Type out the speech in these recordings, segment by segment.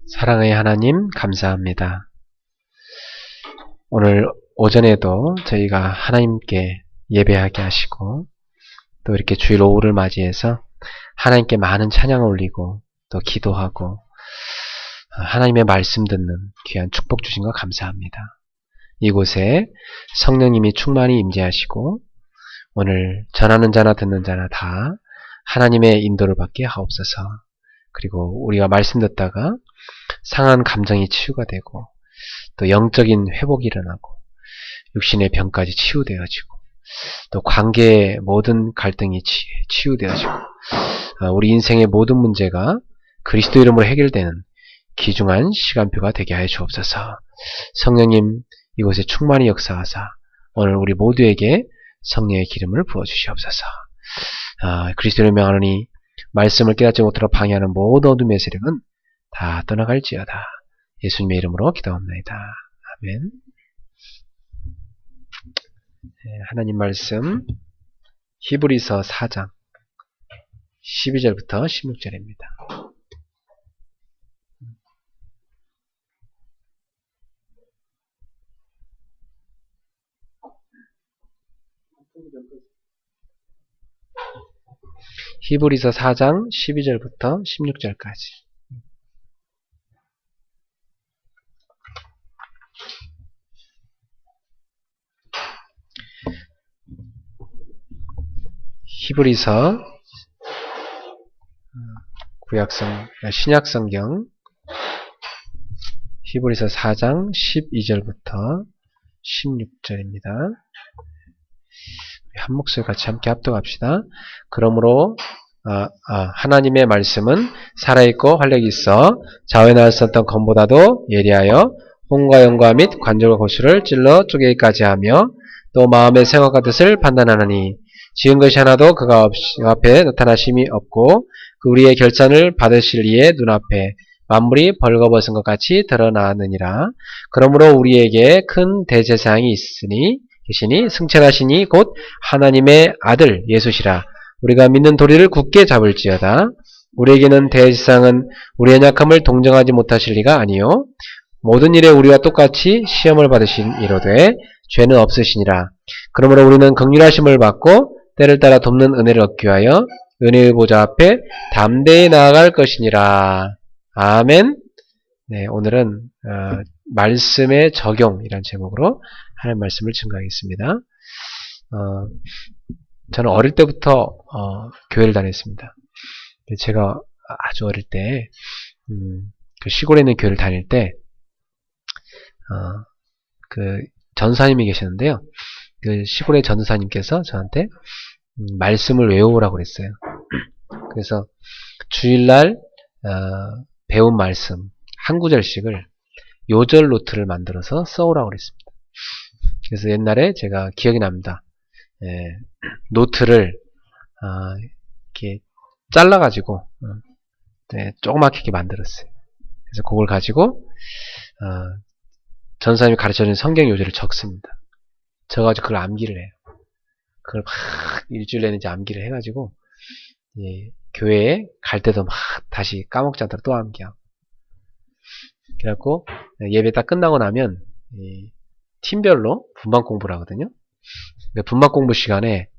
사랑의 하나님 감사합니다. 오늘 오전에도 저희가 하나님께 예배하게 하시고 또 이렇게 주일 오후를 맞이해서 하나님께 많은 찬양을 올리고 또 기도하고 하나님의 말씀 듣는 귀한 축복 주신 것 감사합니다. 이곳에 성령님이 충만히 임재하시고 오늘 전하는 자나 듣는 자나 다 하나님의 인도를 받게 하옵소서. 그리고 우리가 말씀 듣다가 상한 감정이 치유가 되고 또 영적인 회복이 일어나고 육신의 병까지 치유되어지고 또 관계의 모든 갈등이 치유되어지고 우리 인생의 모든 문제가 그리스도 이름으로 해결되는 귀중한 시간표가 되게 하여 주옵소서. 성령님 이곳에 충만히 역사하사 오늘 우리 모두에게 성령의 기름을 부어주시옵소서. 그리스도를 명하노니 말씀을 깨닫지 못하러 방해하는 모든 어둠의 세력은 다 떠나갈지어다. 예수님의 이름으로 기도합니다. 아멘. 하나님 말씀 히브리서 4장 12절부터 16절입니다. 히브리서 4장 12절부터 16절까지. 히브리서 신약성경 히브리서 4장 12절부터 16절입니다. 한 목소리 같이 함께 합독합시다. 그러므로 하나님의 말씀은 살아있고 활력이 있어 좌우에 나올 수 없던 검보다도 예리하여 혼과 영과 및 관절과 고수를 찔러 쪼개기까지 하며 또 마음의 생각과 뜻을 판단하느니 지은 것이 하나도 그가 앞에 나타나심이 없고 그 우리의 결산을 받으실 이의 눈앞에 만물이 벌거벗은 것 같이 드러나느니라. 그러므로 우리에게 큰 대제사장이 계시니 승천하시니 곧 하나님의 아들 예수시라. 우리가 믿는 도리를 굳게 잡을지어다. 우리에게는 대제사장은 우리의 약함을 동정하지 못하실 리가 아니요 모든 일에 우리와 똑같이 시험을 받으신 이로되 죄는 없으시니라. 그러므로 우리는 긍휼하심을 받고 때를 따라 돕는 은혜를 얻기 위하여 은혜의 보좌 앞에 담대히 나아갈 것이니라. 아멘. 네, 오늘은 말씀의 적용이란 제목으로 하나님 말씀을 증거하겠습니다. 저는 어릴 때부터 교회를 다녔습니다. 제가 아주 어릴 때 그 시골에 있는 교회를 다닐 때 그 전사님이 계셨는데요. 그 시골의 전사님께서 저한테 말씀을 외우라고 그랬어요. 그래서 주일날 배운 말씀 한 구절씩을 요절 노트를 만들어서 써오라고 그랬습니다. 그래서 옛날에 제가 기억이 납니다. 노트를 이렇게 잘라가지고 조그맣게 만들었어요. 그래서 그걸 가지고 전사님이 가르쳐준 성경 요절을 적습니다. 적어가지고 그걸 암기를 해요. 그걸 막 일주일 내내 이제 암기를 해가지고 교회에 갈 때도 막 다시 까먹지 않도록 또 암기하고 그래갖고 예배 딱 끝나고 나면 팀별로 분반 공부를 하거든요. 분반 공부 시간에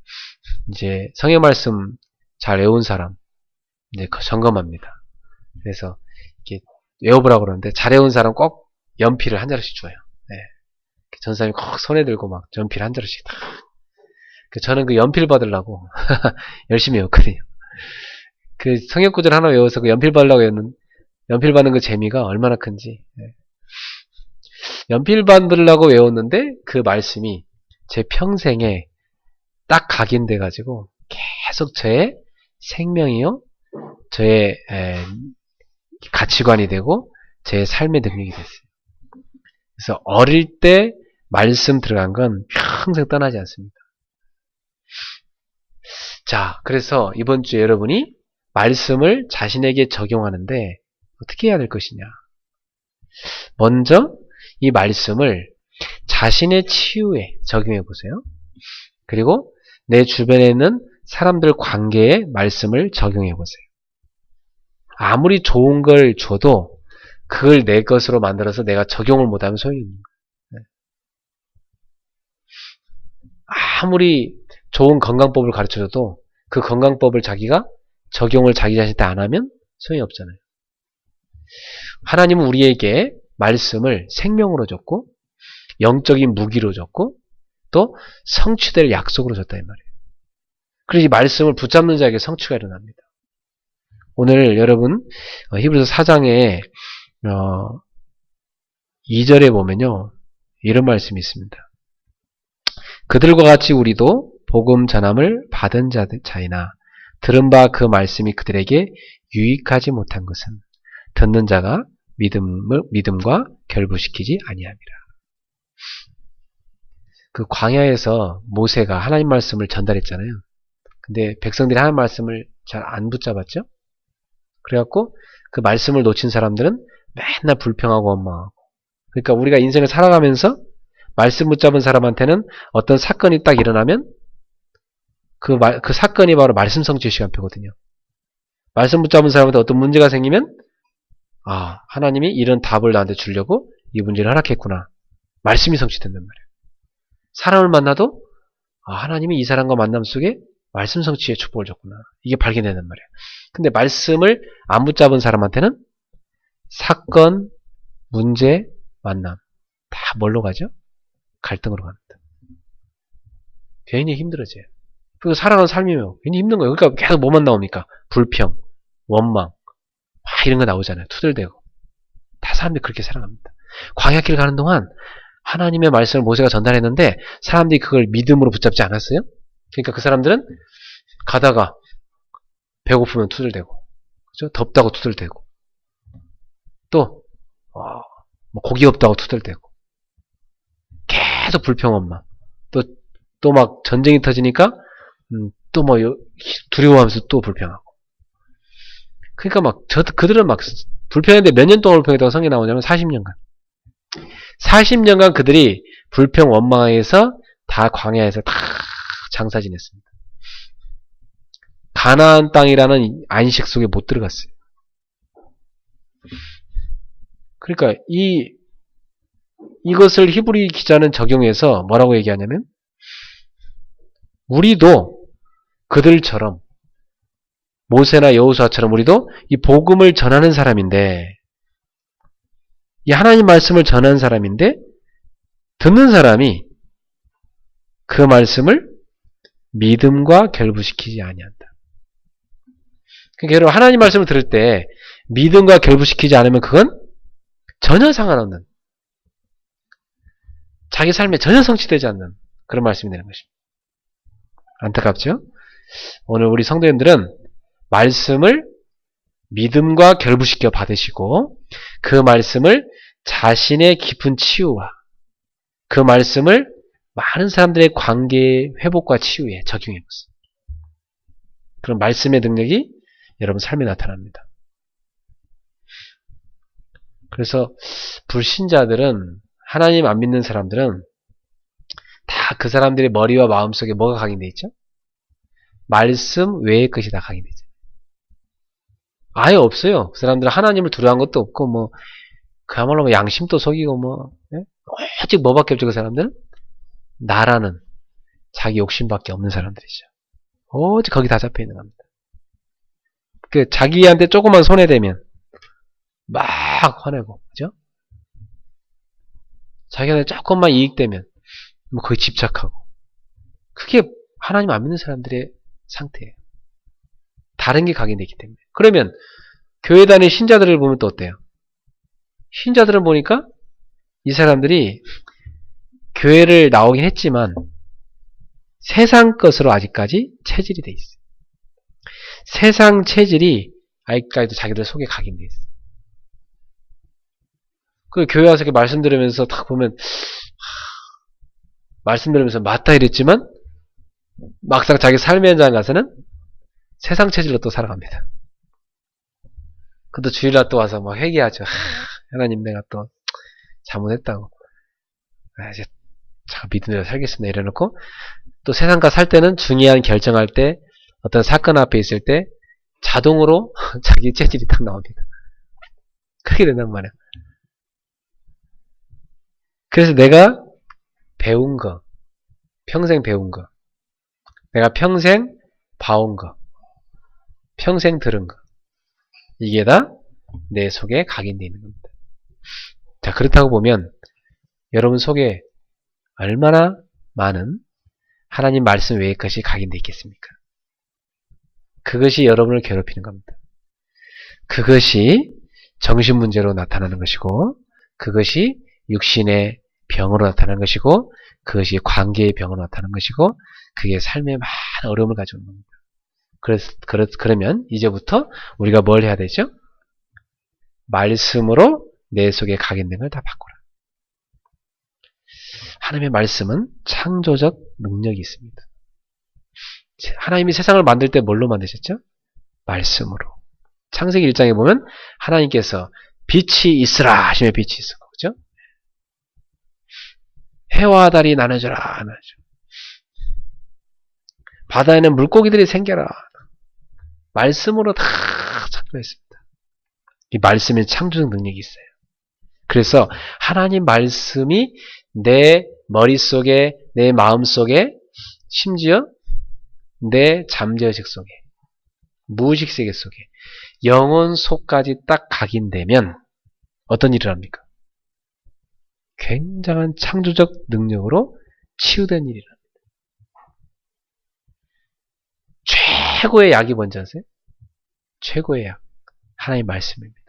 이제 성경 말씀 잘 외운 사람 이제 점검합니다. 그래서 이렇게 외워보라고 그러는데 잘 외운 사람 꼭 연필을 한 자루씩 줘요. 전사님이 꼭 손에 들고 막 연필 한 자루씩 다. 저는 그 연필 받으려고 열심히 외웠거든요. 그 성경 구절 하나 외워서 그 연필 받으려고 했는데 연필 받는 그 재미가 얼마나 큰지. 연필 받으려고 외웠는데 그 말씀이 제 평생에 딱 각인돼 가지고 계속 저의 생명이요, 저의 가치관이 되고 제 삶의 능력이 됐어요. 그래서 어릴 때 말씀 들어간 건 평생 떠나지 않습니다. 자, 그래서 이번 주에 여러분이 말씀을 자신에게 적용하는데 어떻게 해야 될 것이냐. 먼저 이 말씀을 자신의 치유에 적용해 보세요. 그리고 내 주변에 있는 사람들 관계에 말씀을 적용해 보세요. 아무리 좋은 걸 줘도 그걸 내 것으로 만들어서 내가 적용을 못하면 소용이 없는 거예요. 아무리 좋은 건강법을 가르쳐줘도 그 건강법을 자기가 적용을 자기 자신한테 안 하면 소용이 없잖아요. 하나님은 우리에게 말씀을 생명으로 줬고 영적인 무기로 줬고 또 성취될 약속으로 줬다 이 말이에요. 그래서 이 말씀을 붙잡는 자에게 성취가 일어납니다. 오늘 여러분 히브리서 4장에 2절에 보면요. 이런 말씀이 있습니다. 그들과 같이 우리도 복음 전함을 받은 자이나 들은 바 그 말씀이 그들에게 유익하지 못한 것은 듣는 자가 믿음과 결부시키지 아니함이라. 그 광야에서 모세가 하나님 말씀을 전달했잖아요. 근데 백성들이 하나님 말씀을 잘 안 붙잡았죠. 그래갖고 그 말씀을 놓친 사람들은 맨날 불평하고 원망하고. 그러니까 우리가 인생을 살아가면서 말씀 붙잡은 사람한테는 어떤 사건이 딱 일어나면 그 사건이 바로 말씀 성취의 시간표거든요. 말씀 붙잡은 사람한테 어떤 문제가 생기면 하나님이 이런 답을 나한테 주려고 이 문제를 허락했구나. 말씀이 성취된단 말이에요. 사람을 만나도 하나님이 이 사람과 만남 속에 말씀 성취의 축복을 줬구나. 이게 발견된단 말이에요. 근데 말씀을 안 붙잡은 사람한테는 사건, 문제, 만남 다 뭘로 가죠? 갈등으로 갑니다. 괜히 힘들어져요. 그리고 살아가는 삶이면 괜히 힘든 거예요. 그러니까 계속 뭐만 나옵니까? 불평, 원망 이런 거 나오잖아요. 투덜대고. 다 사람들이 그렇게 살아갑니다. 광야길 가는 동안 하나님의 말씀을 모세가 전달했는데 사람들이 그걸 믿음으로 붙잡지 않았어요? 그러니까 그 사람들은 가다가 배고프면 투덜대고, 그죠? 덥다고 투덜대고, 또 뭐 고기 없다고 투덜대고, 계속 불평 원망. 또 막 전쟁이 터지니까 또 뭐 두려워하면서 또 불평하고. 그러니까 막 그들은 막 불평했는데 몇 년 동안 불평했다고 성경에 나오냐면 40년간. 40년간 그들이 불평 원망에서 다 광야에서 다 장사 지냈습니다. 가나안 땅이라는 안식 속에 못 들어갔어요. 그러니까 이것을 히브리 기자는 적용해서 뭐라고 얘기하냐면 우리도 그들처럼 모세나 여호수아처럼 우리도 이 복음을 전하는 사람인데 이 하나님 말씀을 전하는 사람인데 듣는 사람이 그 말씀을 믿음과 결부시키지 아니한다. 그러니까 여러분 하나님 말씀을 들을 때 믿음과 결부시키지 않으면 그건 전혀 상관없는 자기 삶에 전혀 성취되지 않는 그런 말씀이 되는 것입니다. 안타깝죠? 오늘 우리 성도님들은 말씀을 믿음과 결부시켜 받으시고 그 말씀을 자신의 깊은 치유와 그 말씀을 많은 사람들의 관계 회복과 치유에 적용해 보세요. 그런 말씀의 능력이 여러분 삶에 나타납니다. 그래서 불신자들은 하나님 안 믿는 사람들은 다 그 사람들의 머리와 마음속에 뭐가 각인되어 있죠? 말씀 외의 것이 다 각인되죠. 아예 없어요. 그 사람들은 하나님을 두려워한 것도 없고 뭐 그야말로 뭐 양심도 속이고 뭐 오직 뭐밖에 없죠. 그 사람들은 나라는 자기 욕심밖에 없는 사람들이죠. 오직 거기 다 잡혀 있는 겁니다. 그 자기한테 조금만 손해되면 막 화내고, 그죠? 자기한테 조금만 이익되면 뭐 거기 집착하고. 그게 하나님 안 믿는 사람들의 상태예요. 다른 게 각인되어 있기 때문에. 그러면 교회 다니는 신자들을 보면 또 어때요? 신자들은 보니까 이 사람들이 교회를 나오긴 했지만 세상 것으로 아직까지 체질이 돼 있어요. 세상 체질이 아직까지도 자기들 속에 각인돼 있어요. 그 교회 와서 이렇게 말씀 들으면서 딱 보면 말씀 들으면서 맞다 이랬지만 막상 자기 삶의 현장 가서는 세상 체질로 또 살아갑니다. 그것도 주일날 또 와서 막 회개하죠. 하나님 내가 또 잘못했다고. 이제 잘 믿음대로 살겠습니다. 이래놓고 또 세상과 살 때는 중요한 결정할 때 어떤 사건 앞에 있을 때 자동으로 자기 체질이 딱 나옵니다. 그렇게 된단 말이야. 그래서 내가 배운 거, 평생 배운 거, 내가 평생 봐온 거, 평생 들은 거, 이게 다 내 속에 각인되어 있는 겁니다. 자, 그렇다고 보면 여러분 속에 얼마나 많은 하나님 말씀 외의 것이 각인되어 있겠습니까? 그것이 여러분을 괴롭히는 겁니다. 그것이 정신문제로 나타나는 것이고, 그것이 육신의 병으로 나타나는 것이고, 그것이 관계의 병으로 나타나는 것이고, 그게 삶에 많은 어려움을 가져오는 겁니다. 그러면 이제부터 우리가 뭘 해야 되죠? 말씀으로 내 속에 각인된 걸 다 바꾸라. 하나님의 말씀은 창조적 능력이 있습니다. 하나님이 세상을 만들 때 뭘로 만드셨죠? 말씀으로. 창세기 1장에 보면 하나님께서 빛이 있으라 하시면 빛이 있었고, 그죠? 해와 달이 나눠져라. 바다에는 물고기들이 생겨라. 말씀으로 다 창조했습니다. 이 말씀에 창조적 능력이 있어요. 그래서 하나님 말씀이 내 머릿속에, 내 마음속에, 심지어 내 잠재의식 속에, 무의식 세계 속에, 영혼 속까지 딱 각인되면 어떤 일을 합니까? 굉장한 창조적 능력으로 치유된 일이랍니다. 최고의 약이 뭔지 아세요? 최고의 약. 하나님의 말씀입니다.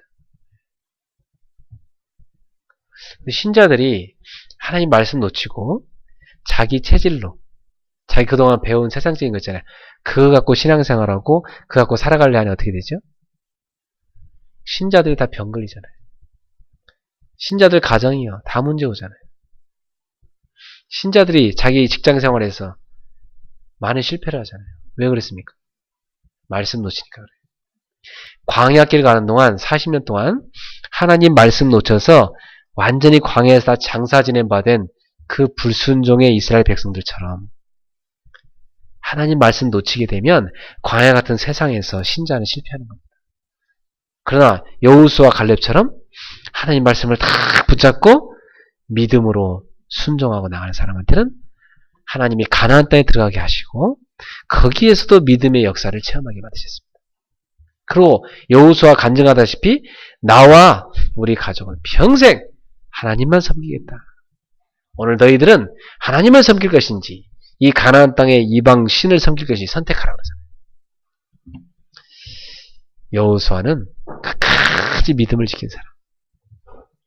신자들이 하나님 말씀 놓치고 자기 체질로, 자기 그동안 배운 세상적인 거 있잖아요. 그거 갖고 신앙생활하고 그거 갖고 살아가려 하면 어떻게 되죠? 신자들이 다 병 걸리잖아요. 신자들 가정이요. 다 문제 오잖아요. 신자들이 자기 직장생활에서 많은 실패를 하잖아요. 왜 그랬습니까? 말씀 놓치니까 그래요. 광야길 가는 동안 40년 동안 하나님 말씀 놓쳐서 완전히 광야에서 장사 지낸 바 된 그 불순종의 이스라엘 백성들처럼 하나님 말씀 놓치게 되면 광야 같은 세상에서 신자는 실패하는 겁니다. 그러나 여호수아 갈렙처럼 하나님 말씀을 다 붙잡고 믿음으로 순종하고 나가는 사람한테는 하나님이 가나안 땅에 들어가게 하시고 거기에서도 믿음의 역사를 체험하게 만드셨습니다. 그리고 여호수아 간증하다시피 나와 우리 가족은 평생 하나님만 섬기겠다. 오늘 너희들은 하나님을 섬길 것인지 이 가나안 땅의 이방 신을 섬길 것인지 선택하라고 그러잖아요. 여호수아는 끝까지 믿음을 지킨 사람.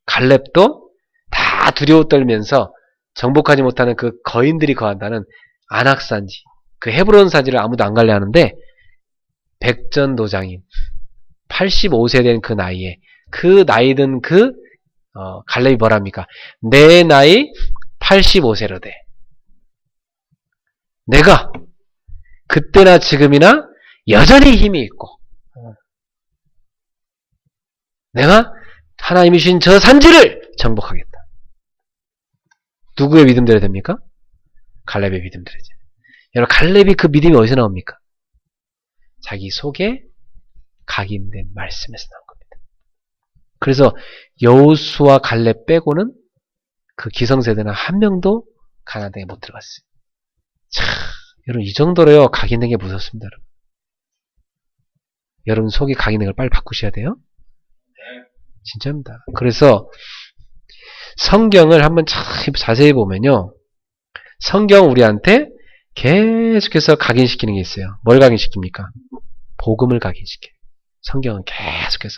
갈렙도 다 두려워 떨면서 정복하지 못하는 그 거인들이 거한다는 안악산지, 그 헤브론 산지를 아무도 안 갈래 하는데 백전도장인 85세 된 그 나이에 그 나이 든 갈렙이 뭐랍니까? 내 나이 85세로 돼. 내가 그때나 지금이나 여전히 힘이 있고 내가 하나님이 주신 저 산지를 정복하겠다. 누구의 믿음 들어야 됩니까? 갈렙의 믿음 들어야죠. 여러분 갈렙이 그 믿음이 어디서 나옵니까? 자기 속에 각인된 말씀에서 나온 겁니다. 그래서 여호수아 갈렙 빼고는 그 기성세대는 한 명도 가나안 땅에 못 들어갔어요. 참, 여러분 이 정도로요 각인된 게 무섭습니다. 여러분 속에 각인된 걸 빨리 바꾸셔야 돼요. 진짜입니다. 그래서 성경을 한번 자세히 보면요, 성경 우리한테 계속해서 각인시키는 게 있어요. 뭘 각인시킵니까? 복음을 각인시켜요. 성경은 계속해서.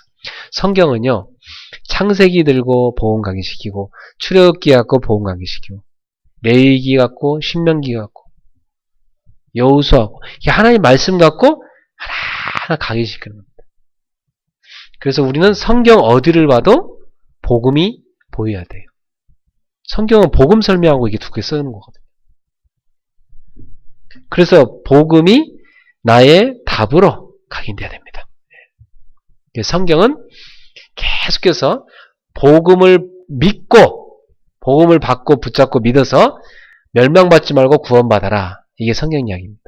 성경은요, 창세기 들고 복음 각인시키고, 출애굽기 갖고 복음 각인시키고, 레위기 갖고, 신명기 갖고, 여호수아 갖고, 하나님 말씀 갖고 하나하나 각인시키는 겁니다. 그래서 우리는 성경 어디를 봐도 복음이 보여야 돼요. 성경은 복음 설명하고 이게 두 개 쓰는 거거든요. 그래서 복음이 나의 답으로 각인돼야 됩니다. 성경은 계속해서 복음을 믿고 복음을 받고 붙잡고 믿어서 멸망받지 말고 구원받아라. 이게 성경 이야기입니다.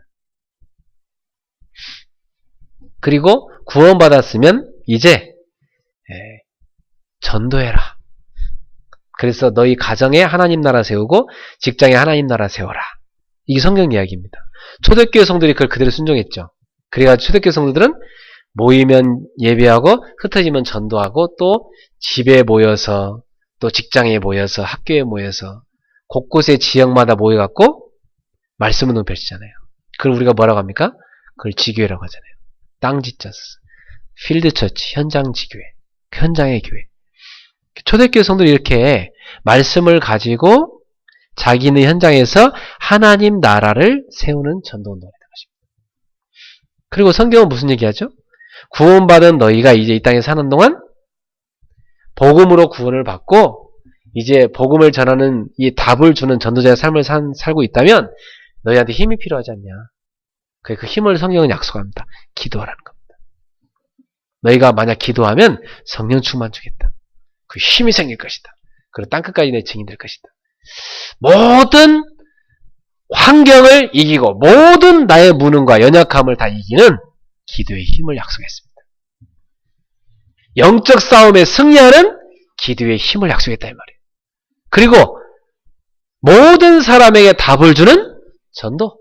그리고 구원받았으면 이제 전도해라. 그래서 너희 가정에 하나님 나라 세우고 직장에 하나님 나라 세워라. 이게 성경 이야기입니다. 초대교회 성도들이 그걸 그대로 순종했죠. 그래가지고 초대교회 성도들은 모이면 예배하고 흩어지면 전도하고 또 집에 모여서 또 직장에 모여서 학교에 모여서 곳곳에 지역마다 모여갖고 말씀 운동 펼치잖아요. 그걸 우리가 뭐라고 합니까? 그걸 지교회라고 하잖아요. 땅 짓자스, 필드 처치, 현장 지교회, 현장의 교회. 초대교회 성도들이 이렇게 말씀을 가지고 자기는 현장에서 하나님 나라를 세우는 전도운동을 했던 것입니다. 그리고 성경은 무슨 얘기하죠? 구원받은 너희가 이제 이 땅에 사는 동안 복음으로 구원을 받고 이제 복음을 전하는 이 답을 주는 전도자의 삶을 살고 있다면 너희한테 힘이 필요하지 않냐. 그 힘을 성경은 약속합니다. 기도하라는 겁니다. 너희가 만약 기도하면 성령 충만 주겠다. 그 힘이 생길 것이다. 그리고 땅끝까지 내 증인 될 것이다. 모든 환경을 이기고 모든 나의 무능과 연약함을 다 이기는 기도의 힘을 약속했습니다. 영적 싸움에 승리하는 기도의 힘을 약속했다 이 말이에요. 그리고 모든 사람에게 답을 주는 전도.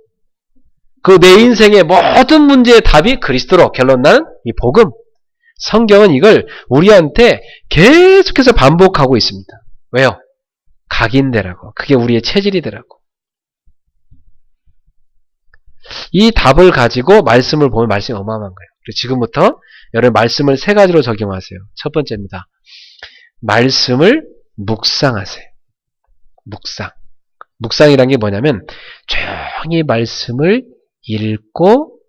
그 내 인생의 모든 문제의 답이 그리스도로 결론 나는 이 복음. 성경은 이걸 우리한테 계속해서 반복하고 있습니다. 왜요? 각인되라고. 그게 우리의 체질이 되라고. 이 답을 가지고 말씀을 보면 말씀이 어마어마한 거예요. 지금부터 여러분 말씀을 세 가지로 적용하세요. 첫 번째입니다. 말씀을 묵상하세요. 묵상. 묵상이란 게 뭐냐면 조용히 말씀을 읽고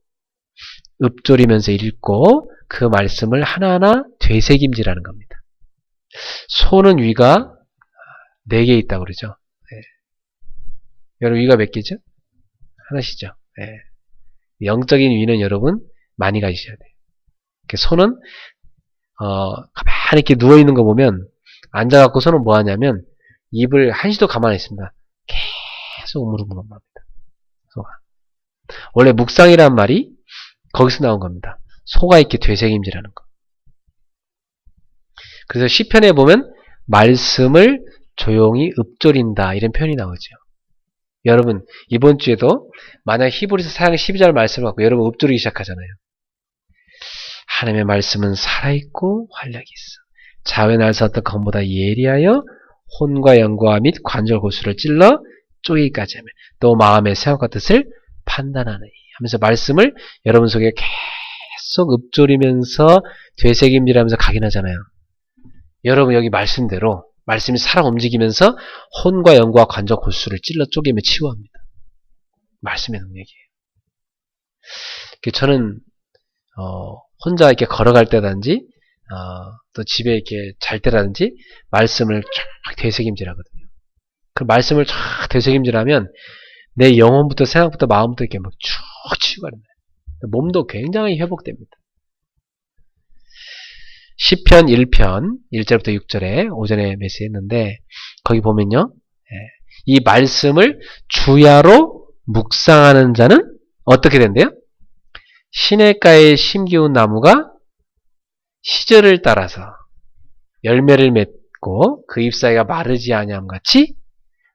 읊조리면서 읽고 그 말씀을 하나하나 되새김질하는 겁니다. 소는 위가 4개 있다고 그러죠. 네. 여러분 위가 몇 개죠? 하나시죠. 네. 영적인 위는 여러분 많이 가지셔야 돼요. 소는 가만히 이렇게 누워있는 거 보면 앉아갖고 소는 뭐 하냐면 입을 한시도 가만히 있습니다. 계속 우물우물합니다. 소가. 원래 묵상이란 말이 거기서 나온 겁니다. 소가 이렇게 되새김질하는 거. 그래서 시편에 보면 말씀을 조용히 읊조린다 이런 표현이 나오죠. 여러분 이번 주에도 만약 히브리서 4장 12절 말씀을 갖고 여러분 읊조리기 시작하잖아요. 하나님의 말씀은 살아있고 활력이 있어. 자외 날쌘던 검보다 예리하여 혼과 영과 및 관절 고수를 찔러 쪼개기까지 하며 또 마음의 생각과 뜻을 판단하느니 하면서 말씀을 여러분 속에 계속 읊조리면서 되새김질하면서 각인하잖아요. 여러분 여기 말씀대로 말씀이 살아 움직이면서 혼과 영과 관절 고수를 찔러 쪼개며 치유합니다. 말씀의 능력이에요. 저는 혼자 이렇게 걸어갈 때든지 또 집에 이렇게 잘 때라든지 말씀을 쫙 되새김질하거든요. 그 말씀을 쫙 되새김질하면 내 영혼부터 생각부터 마음부터 이렇게 막 쭉 치유가 됩니다. 몸도 굉장히 회복됩니다. 시편 1편 1절부터 6절에 오전에 메시했는데 거기 보면요. 이 말씀을 주야로 묵상하는 자는 어떻게 된대요? 시냇가에 심기운 나무가 시절을 따라서 열매를 맺고 그 잎사귀가 마르지 아니함 같이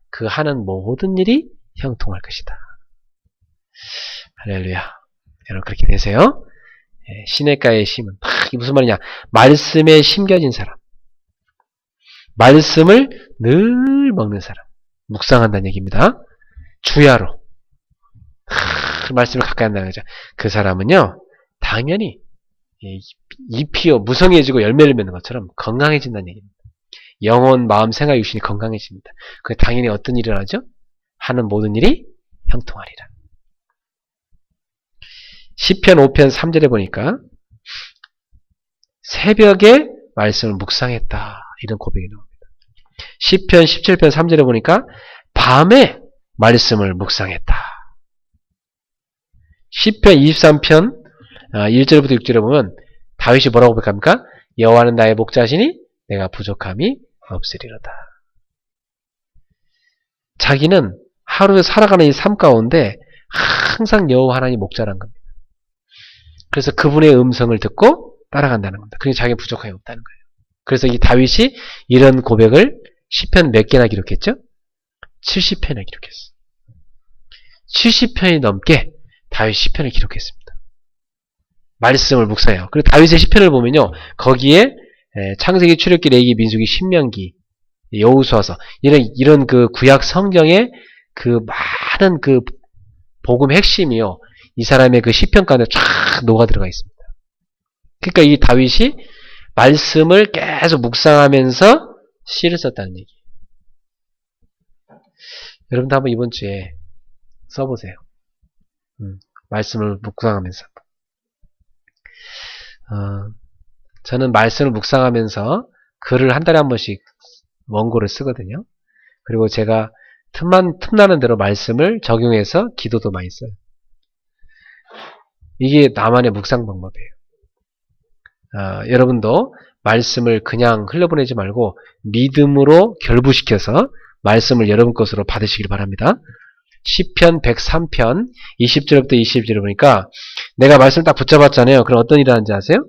그 하는 모든 일이 형통할 것이다. 할렐루야. 여러분 그렇게 되세요. 시냇가에 심은 이게 무슨 말이냐? 말씀에 심겨진 사람, 말씀을 늘 먹는 사람, 묵상한다는 얘기입니다. 주야로 말씀을 가까이 한다는 거죠. 그 사람은요 당연히 잎이요 무성해지고 열매를 맺는 것처럼 건강해진다는 얘기입니다. 영혼, 마음, 생각, 육신이 건강해집니다. 그 당연히 어떤 일을 하죠? 하는 모든 일이 형통하리라. 시편 5편 3절에 보니까 새벽에 말씀을 묵상했다 이런 고백이 나옵니다. 시편 17편 3절에 보니까 밤에 말씀을 묵상했다. 시편 23편 1절부터 6절에 보면 다윗이 뭐라고 고백합니까? 여호와는 나의 목자시니 내가 부족함이 없으리로다. 자기는 하루에 살아가는 이 삶 가운데 항상 여호와 하나님 목자라는 겁니다. 그래서 그분의 음성을 듣고 따라간다는 겁니다. 그러니 자기는 부족함이 없다는 거예요. 그래서 이 다윗이 이런 고백을 시편 몇 개나 기록했죠? 70편을 기록했어요. 70편이 넘게 다윗 시편을 기록했습니다. 말씀을 묵상해요. 그리고 다윗의 시편을 보면요, 거기에 창세기, 출애굽기, 레위기, 민수기, 신명기, 여호수아서 이런 그 구약 성경의 그 많은 그 복음의 핵심이요, 이 사람의 그 시편 가운데 쫙 녹아 들어가 있습니다. 그러니까 이 다윗이 말씀을 계속 묵상하면서 시를 썼다는 얘기예요. 여러분도 한번 이번 주에 써보세요. 말씀을 묵상하면서. 저는 말씀을 묵상하면서 글을 한 달에 한 번씩 원고를 쓰거든요. 그리고 제가 틈나는 대로 말씀을 적용해서 기도도 많이 써요. 이게 나만의 묵상 방법이에요. 여러분도 말씀을 그냥 흘려보내지 말고 믿음으로 결부시켜서 말씀을 여러분 것으로 받으시길 바랍니다. 시편 103편 20절부터 22절을 보니까 내가 말씀을 딱 붙잡았잖아요. 그럼 어떤 일을 하는지 아세요?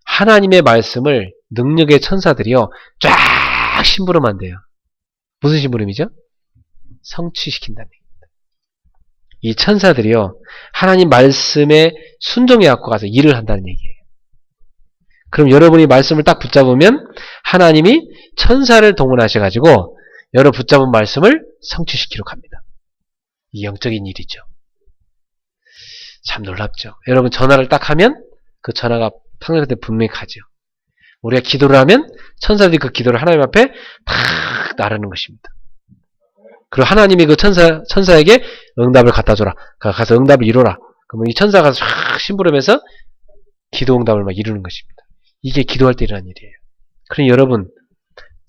하나님의 말씀을 능력의 천사들이요, 쫙 심부름한대요. 무슨 심부름이죠? 성취시킨다는 얘기입니다. 이 천사들이요, 하나님 말씀에 순종해 갖고 가서 일을 한다는 얘기예요. 그럼 여러분이 말씀을 딱 붙잡으면 하나님이 천사를 동원하셔가지고 여러분 붙잡은 말씀을 성취시키러 갑니다. 이 영적인 일이죠. 참 놀랍죠. 여러분 전화를 딱 하면 그 전화가 상대한테 분명히 가죠. 우리가 기도를 하면 천사들이 그 기도를 하나님 앞에 탁 나르는 것입니다. 그리고 하나님이 그 천사에게 응답을 갖다 줘라. 가서 응답을 이루라. 그러면 이 천사가 쫙 심부름해서 기도 응답을 막 이루는 것입니다. 이게 기도할 때 일어나는 일이에요. 그러니 여러분,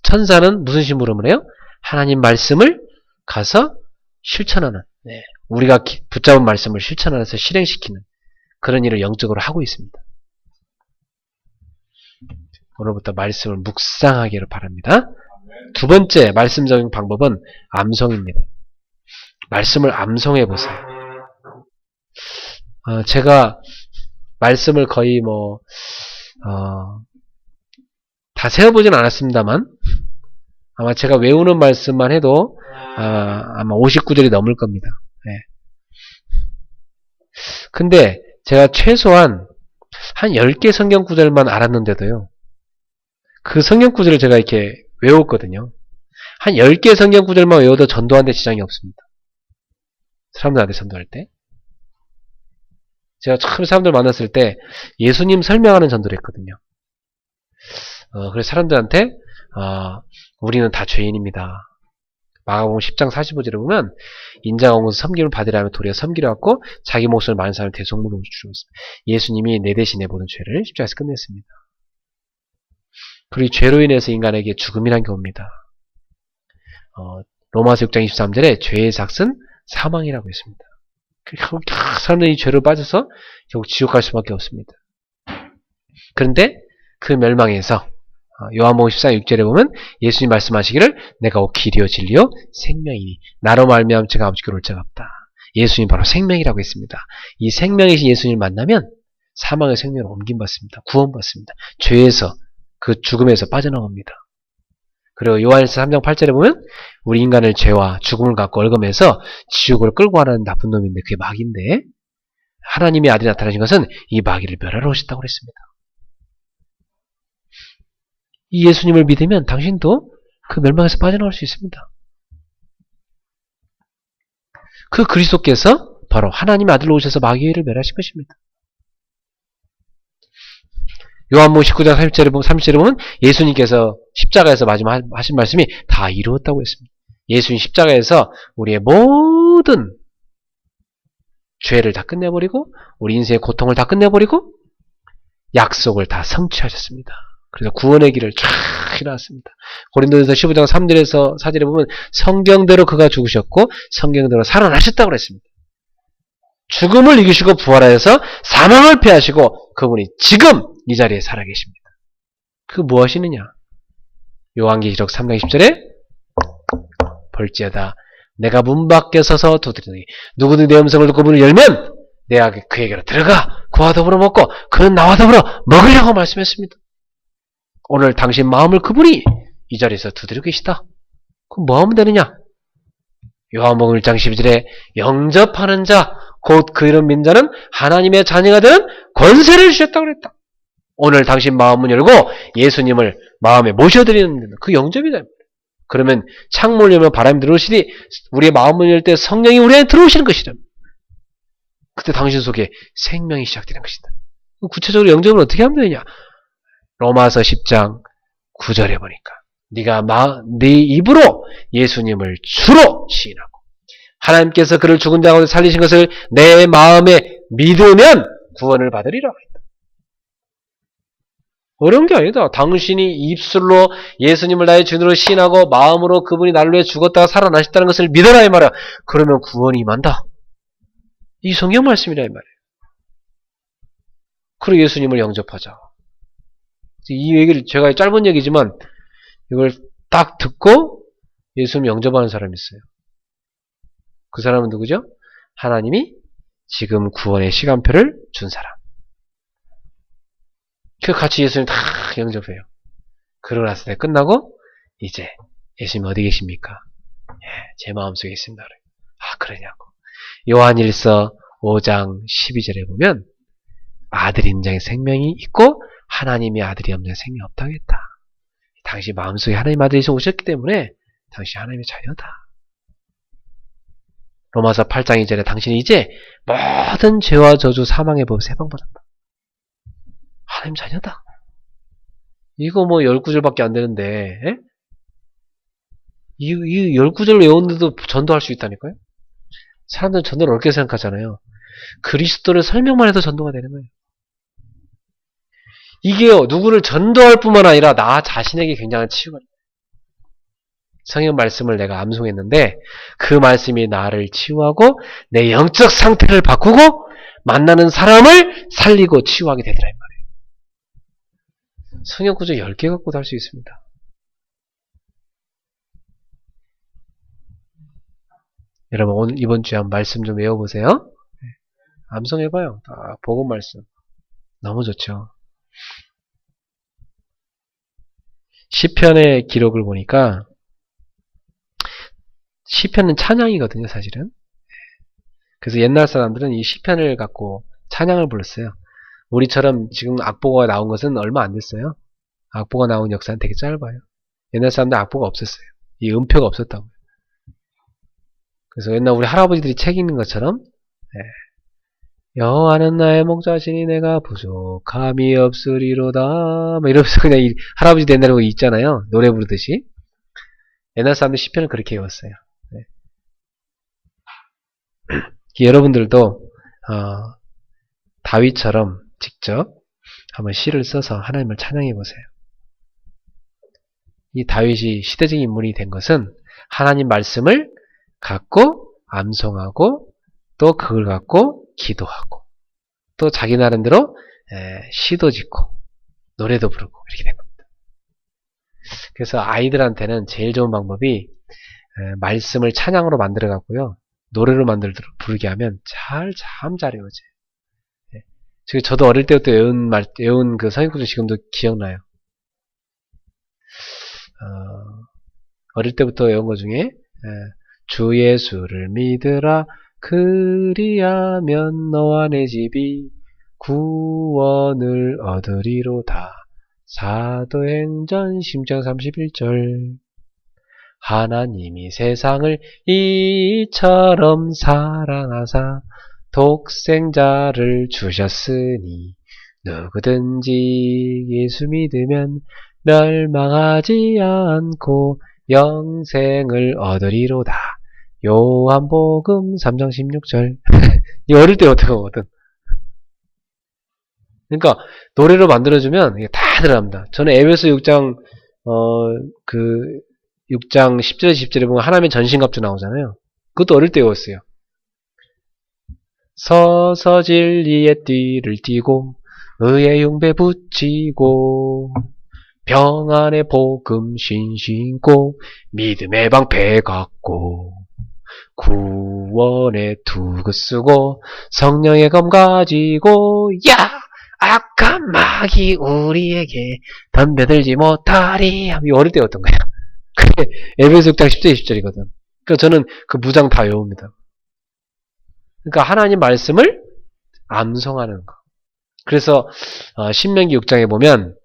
천사는 무슨 심부름을 해요? 하나님 말씀을 가서 실천하는, 우리가 붙잡은 말씀을 실천하면서 실행시키는 그런 일을 영적으로 하고 있습니다. 오늘부터 말씀을 묵상하기를 바랍니다. 두 번째 말씀적인 방법은 암송입니다. 말씀을 암송해 보세요. 제가 말씀을 거의 다 세어보진 않았습니다만 아마 제가 외우는 말씀만 해도 아마 59절이 넘을 겁니다. 근데 제가 최소한 한 10개 성경 구절만 알았는데도요, 그 성경 구절을 제가 이렇게 외웠거든요. 한 10개 성경 구절만 외워도 전도하는데 지장이 없습니다. 사람들한테 전도할 때. 제가 처음 사람들 만났을 때 예수님 설명하는 전도를 했거든요. 그래서 사람들한테 우리는 다 죄인입니다. 마가복음 10장 45절에 보면 인자가 온 것은 섬김을 받으려 하면 도리어 섬기려 왔고 자기 목숨을 많은 사람을 대속물로 주셨습니다. 예수님이 내 대신 내 모든 죄를 십자가에서 끝냈습니다. 그리고 죄로 인해서 인간에게 죽음이란 게 옵니다. 로마서 6장 23절에 죄의 삭은 사망이라고 했습니다. 사람들이 죄로 빠져서 결국 지옥 갈 수밖에 없습니다. 그런데 그 멸망에서 요한복음 14장 6절에 보면 예수님 말씀하시기를 내가 곧 길이요 진리요 생명이니 나로 말미암아 제가 아버지께로 올 자가 없다. 예수님 바로 생명이라고 했습니다. 이 생명이신 예수님을 만나면 사망의 생명으로 옮김받습니다. 구원받습니다. 죄에서 그 죽음에서 빠져나옵니다. 그리고 요한일서 3장 8절에 보면 우리 인간을 죄와 죽음을 갖고 얽어매서 지옥을 끌고 가는 나쁜 놈인데 그게 마귀인데 하나님의 아들이 나타나신 것은 이 마귀를 멸하러 오셨다고 그랬습니다. 이 예수님을 믿으면 당신도 그 멸망에서 빠져나올 수 있습니다. 그 그리스도께서 바로 하나님의 아들로 오셔서 마귀를 멸하신 것입니다. 요한복음 19장 30절에 보면 예수님께서 십자가에서 마지막 하신 말씀이 다 이루었다고 했습니다. 예수님 십자가에서 우리의 모든 죄를 다 끝내버리고 우리 인생의 고통을 다 끝내버리고 약속을 다 성취하셨습니다. 그래서 구원의 길을 쫙 일어났습니다. 고린도전서 15장 3절에서 4절에 보면 성경대로 그가 죽으셨고 성경대로 살아나셨다고 그랬습니다. 죽음을 이기시고 부활하여서 사망을 패하시고 그분이 지금 이 자리에 살아계십니다. 그 무엇이느냐? 요한계시록 3장 10절에 볼지어다 내가 문 밖에 서서 두드리니 누구든 내 음성을 듣고 문을 열면 내가 그에게로 들어가 그와 더불어 먹고 그는 나와 더불어 먹으려고 말씀했습니다. 오늘 당신 마음을 그분이 이 자리에서 두드리고 계시다. 그럼 뭐 하면 되느냐? 요한복음 1장 12절에 영접하는 자 곧 그 이름 믿는 자는 하나님의 자녀가 되는 권세를 주셨다고 그랬다. 오늘 당신 마음을 열고 예수님을 마음에 모셔드리는 그 영접이다. 그러면 창문을 열면 바람이 들어오시니 우리의 마음을 열 때 성령이 우리 안에 들어오시는 것이다. 그때 당신 속에 생명이 시작되는 것이다. 구체적으로 영접을 어떻게 하면 되느냐? 로마서 10장 9절에 보니까 네 입으로 예수님을 주로 시인하고 하나님께서 그를 죽은 자 가운데 살리신 것을 내 마음에 믿으면 구원을 받으리라. 어려운 게 아니다. 당신이 입술로 예수님을 나의 주인으로 시인하고 마음으로 그분이 나를 위해 죽었다가 살아나셨다는 것을 믿어라 이 말이야. 그러면 구원이 임한다. 이 성경 말씀이라 이 말이에요. 그리고 예수님을 영접하자. 이 얘기를 제가 짧은 얘기지만 이걸 딱 듣고 예수님 영접하는 사람이 있어요. 그 사람은 누구죠? 하나님이 지금 구원의 시간표를 준 사람. 그 같이 예수님 다 영접해요. 그러고 나서 내가 끝나고 이제 예수님 어디 계십니까? 예, 제 마음속에 있습니다. 아 그러냐고. 요한일서 5장 12절에 보면 아들 임장에 생명이 있고 하나님의 아들이 없는 생명이 없다고 했다. 당신 마음속에 하나님 아들이 오셨기 때문에 당신 하나님의 자녀다. 로마서 8장 2절에 당신이 이제 모든 죄와 저주 사망의 법에서 해방받았다. 하나님 자녀다. 이거 뭐 10구절밖에 안 되는데 에? 이 10구절로 외웠는데도 전도할 수 있다니까요. 사람들은 전도를 어렵게 생각하잖아요. 그리스도를 설명만 해도 전도가 되는 거예요. 이게요, 누구를 전도할 뿐만 아니라 나 자신에게 굉장한 치유가 돼요. 성경 말씀을 내가 암송했는데 그 말씀이 나를 치유하고 내 영적 상태를 바꾸고 만나는 사람을 살리고 치유하게 되더라 이 말이에요. 성경 구절 10개 갖고도 할 수 있습니다. 여러분 오늘 이번 주에 한번 말씀 좀 외워보세요. 암송해봐요. 복음 말씀 너무 좋죠. 시편의 기록을 보니까 시편은 찬양이거든요, 사실은. 그래서 옛날 사람들은 이 시편을 갖고 찬양을 불렀어요. 우리처럼 지금 악보가 나온 것은 얼마 안 됐어요. 악보가 나온 역사는 되게 짧아요. 옛날 사람들 악보가 없었어요. 이 음표가 없었다고요. 그래서 옛날 우리 할아버지들이 책 읽는 것처럼 여호와는 나의 목자시니 내가 부족함이 없으리로다 뭐 이러면서 그냥 이 할아버지도 옛날에 있잖아요. 노래 부르듯이. 옛날 사람들 시편을 그렇게 외웠어요. 여러분들도 다윗처럼 직접 한번 시를 써서 하나님을 찬양해 보세요. 이 다윗이 시대적인 인물이 된 것은 하나님 말씀을 갖고 암송하고 또 그걸 갖고 기도하고 또 자기 나름대로 시도 짓고 노래도 부르고 이렇게 된 겁니다. 그래서 아이들한테는 제일 좋은 방법이 말씀을 찬양으로 만들어 갖고요. 노래로 부르게 하면 참 잘 외워져요. 저도 어릴 때부터 외운 그 성경구절 지금도 기억나요. 어릴 때부터 외운 것 중에 주 예수를 믿으라 그리하면 너와 내 집이 구원을 얻으리로다. 사도행전 10장 31절 하나님이 세상을 이처럼 사랑하사 독생자를 주셨으니 누구든지 예수 믿으면 멸망하지 않고 영생을 얻으리로다. 요한복음 3장 16절 이 어릴 때 어떻게 하거든. 그러니까 노래로 만들어주면 이게 다 들어갑니다. 저는 에베소 6장 6장 10절에 10절에 보면 하나님의 전신갑주 나오잖아요. 그것도 어릴 때 외웠어요. 서서 진리의 띠를 띠고 의의 흉배 붙이고 평안의 복음 신신고 믿음의 방패 갖고 구원의 투구 쓰고 성령의 검 가지고 야! 악한 마귀 우리에게 덤벼들지 못하리. 이 어릴 때였던 거야. 그게 에베소 6장 10절 20절이거든. 그러니까 저는 그 무장 다 외웁니다. 그러니까 하나님 말씀을 암송하는 거. 그래서 신명기 6장에 보면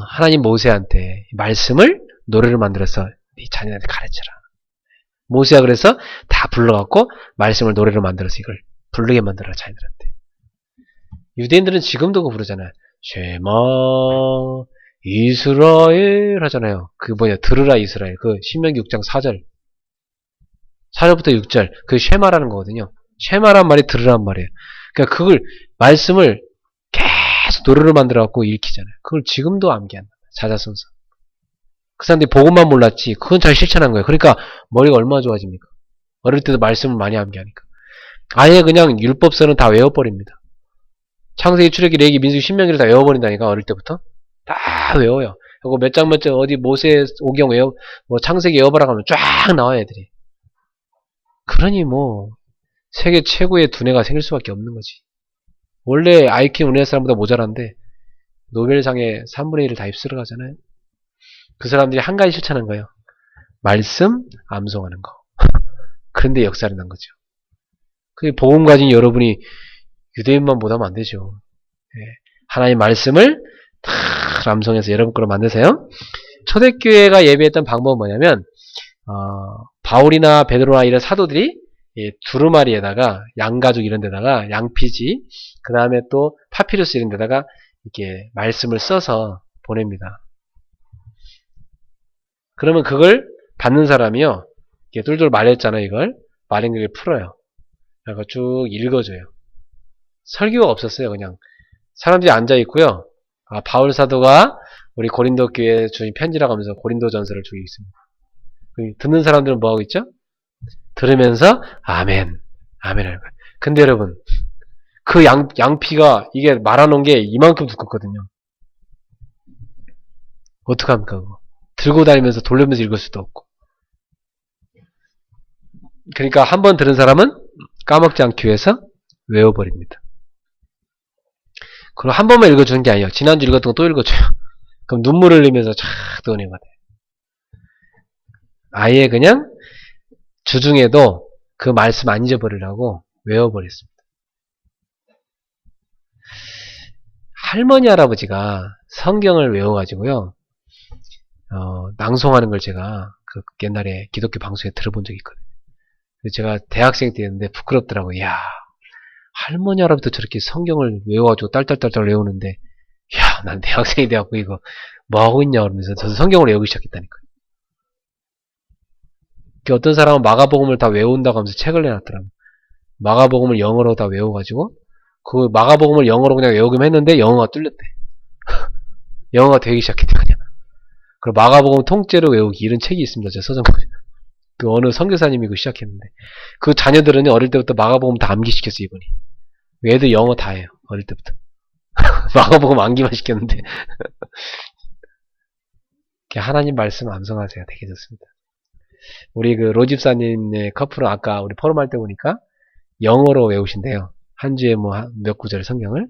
하나님 모세한테 말씀을 노래를 만들어서 네 자녀한테 가르쳐라. 모세가 그래서 다 불러갖고 말씀을 노래로 만들어서 이걸 부르게 만들어라 자녀들한테. 유대인들은 지금도 그거 부르잖아요. 쉐마 이스라엘 하잖아요. 그 들으라 이스라엘. 그 신명기 6장 4절 4절부터 6절 그 쉐마라는 거거든요. 쉐마란 말이 들으란 말이에요. 그러니까 그걸 말씀을 계속 노래로 만들어갖고 읽히잖아요. 그걸 지금도 암기한다. 자자손손. 그 사람들이 복음만 몰랐지 그건 잘 실천한 거예요. 그러니까 머리가 얼마나 좋아집니까? 어릴 때도 말씀을 많이 암기하니까. 아예 그냥 율법서는 다 외워버립니다. 창세기, 출애기, 레위기, 민수기, 신명기를 다 외워버린다니까. 어릴 때부터 다 외워요. 그리고 몇 장 어디 모세 오경 외워 창세기 외워봐라 하면 쫙 나와요 애들이. 그러니 세계 최고의 두뇌가 생길 수밖에 없는 거지. 원래 IQ 우리나라 사람보다 모자란데 노벨상에 3분의 1을 다 입수를 하잖아요. 그 사람들이 한 가지 실천한 거예요. 말씀 암송하는 거. 그런데 역사를 난 거죠. 그 복음 가진 여러분이 유대인만 못하면 안 되죠. 하나님 말씀을 다 암송해서 여러분 거로 만드세요. 초대교회가 예배했던 방법은 뭐냐면 바울이나 베드로나 이런 사도들이 두루마리에다가 양가죽 이런 데다가 양피지 그 다음에 또 파피루스 이런 데다가 이렇게 말씀을 써서 보냅니다. 그러면 그걸 받는 사람이요 이게 똘똘 말했잖아요. 이걸 말린 걸 풀어요. 그래서 쭉 읽어줘요. 설교가 없었어요. 그냥 사람들이 앉아있고요. 바울 사도가 우리 고린도 교회에 주신 편지라고 하면서 고린도 전서를 주고 있습니다. 듣는 사람들은 뭐하고 있죠? 들으면서 아멘 아멘 하는 거예요. 근데 여러분 그 양피가 이게 말아놓은 게 이만큼 두껍거든요. 어떡합니까 그거? 들고 다니면서 돌리면서 읽을 수도 없고. 그러니까 한 번 들은 사람은 까먹지 않기 위해서 외워버립니다. 그럼 한 번만 읽어주는 게 아니에요. 지난주 읽었던 거 또 읽어줘요. 그럼 눈물을 흘리면서 또 은혜가 돼요. 아예 그냥 주중에도 그 말씀 안 잊어버리라고 외워버렸습니다. 할머니 할아버지가 성경을 외워가지고요 낭송하는 걸 제가 그 옛날에 기독교 방송에 들어본 적이 있거든요. 제가 대학생 때였는데 부끄럽더라고요. 야 할머니 할아버지도 저렇게 성경을 외워가지고 딸딸딸딸 외우는데 야 난 대학생이 돼갖고 이거 뭐하고 있냐 그러면서 저도 성경을 외우기 시작했다니까요. 어떤 사람은 마가복음을 다 외운다고 하면서 책을 내놨더라고요. 마가복음을 영어로 다 외워가지고 그 마가복음을 영어로 그냥 외우기만 했는데 영어가 뚫렸대. 영어가 되기 시작했대 그냥. 그리고 마가복음 통째로 외우기 이런 책이 있습니다. 제 서점에. 그 어느 선교사님이 그 시작했는데 그 자녀들은 어릴 때부터 마가복음 다 암기시켰어 이분이. 애들 영어 다 해요. 어릴 때부터. 마가복음 암기만 시켰는데 하나님 말씀 암송하세요. 되게 좋습니다. 우리 그 로집사님의 커플은 아까 우리 포럼할 때 보니까 영어로 외우신대요. 한 주에 몇 구절 성경을.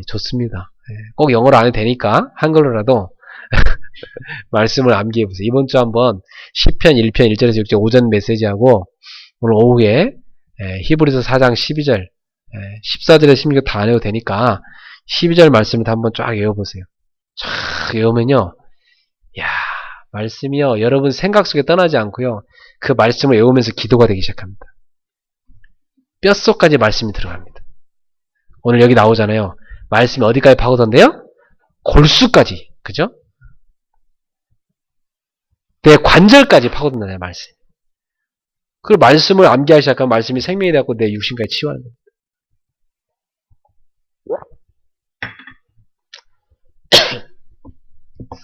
좋습니다. 꼭 영어로 안 해도 되니까 한글로라도 말씀을 암기해보세요. 이번 주 한번 시편 1편 1절에서 6절 오전 메시지하고 오늘 오후에 히브리서 4장 12절 14절에 16절 다 안 해도 되니까 12절 말씀을 한번 쫙 외워보세요. 쫙 외우면요 야 말씀이요 여러분 생각 속에 떠나지 않고요 그 말씀을 외우면서 기도가 되기 시작합니다. 뼛속까지 말씀이 들어갑니다. 오늘 여기 나오잖아요. 말씀이 어디까지 파고든대요? 골수까지. 그죠? 내 관절까지 파고든다는 말씀. 그 말씀을 암기하기 시작하면 말씀이 생명이 되었고 내 육신까지 치유하는 겁니다.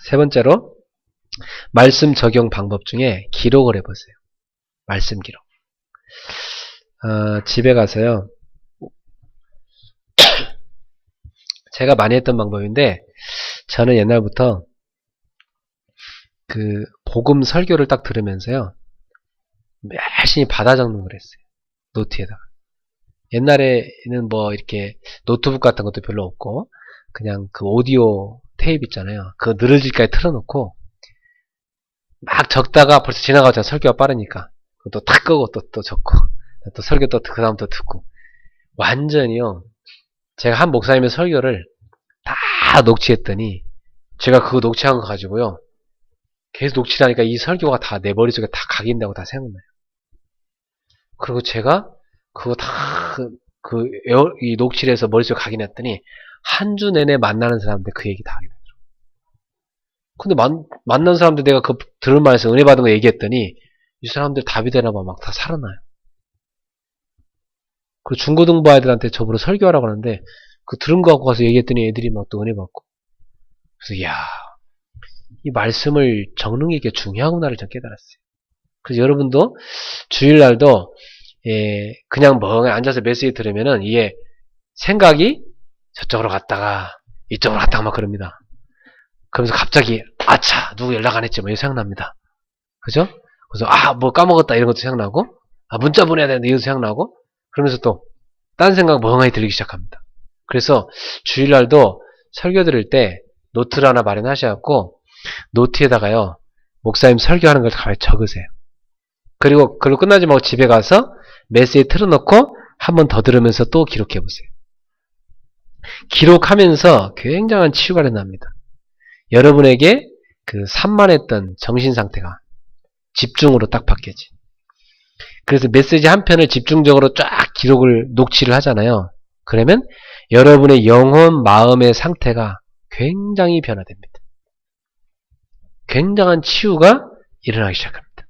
세 번째로 말씀 적용 방법 중에 기록을 해보세요. 말씀 기록. 집에 가서요. 제가 많이 했던 방법인데 저는 옛날부터 그 복음 설교를 딱 들으면서요. 열심히 받아 적는 걸 했어요. 노트에다가. 옛날에는 뭐 이렇게 노트북 같은 것도 별로 없고 그냥 그 오디오 테이프 있잖아요. 그거 늘어질까지 틀어놓고 막 적다가 벌써 지나가잖아. 설교가 빠르니까. 또 탁 끄고 또 적고 또 설교 또 그 다음 또 듣고 완전히요. 제가 한 목사님의 설교를 다 녹취했더니 제가 그거 녹취한 거 가지고요. 계속 녹취를 하니까 이 설교가 다 내 머릿속에 다 각인다고 다 생각나요. 그리고 제가 그거 다 이 녹취를 해서 머릿속에 각인했더니 한 주 내내 만나는 사람들 그 얘기 다 하게 되더라고요. 근데 만난 사람들 내가 그 들은 말에서 은혜 받은 거 얘기했더니 이 사람들 답이 되나 봐 막 다 살아나요. 그리고 중고등부 아이들한테 저보러 설교하라고 하는데 그 들은 거 갖고 가서 얘기했더니 애들이 막 또 은혜 받고 그래서 이야 이 말씀을 적는 게 중요하구나를 전 깨달았어요. 그래서 여러분도 주일날도 그냥 멍하게 앉아서 메시지 들으면은 이게 생각이 저쪽으로 갔다가 이쪽으로 갔다가 막 그럽니다. 그러면서 갑자기 아차 누구 연락 안 했지 뭐 이거 생각납니다. 그죠? 그래서 뭐 까먹었다 이런 것도 생각나고 문자 보내야 되는데 이것도 생각나고 그러면서 또 딴 생각 멍하니 들리기 시작합니다. 그래서 주일날도 설교 들을 때 노트를 하나 마련하셔갖고 노트에다가요 목사님 설교하는 걸 가만히 적으세요. 그리고 그걸로 끝나지 말고 집에 가서 메시지 틀어놓고 한 번 더 들으면서 또 기록해보세요. 기록하면서 굉장한 치유가 일어납니다. 여러분에게 그 산만했던 정신상태가 집중으로 딱 바뀌어지. 그래서 메시지 한 편을 집중적으로 쫙 기록을 녹취를 하잖아요. 그러면 여러분의 영혼, 마음의 상태가 굉장히 변화됩니다. 굉장한 치유가 일어나기 시작합니다.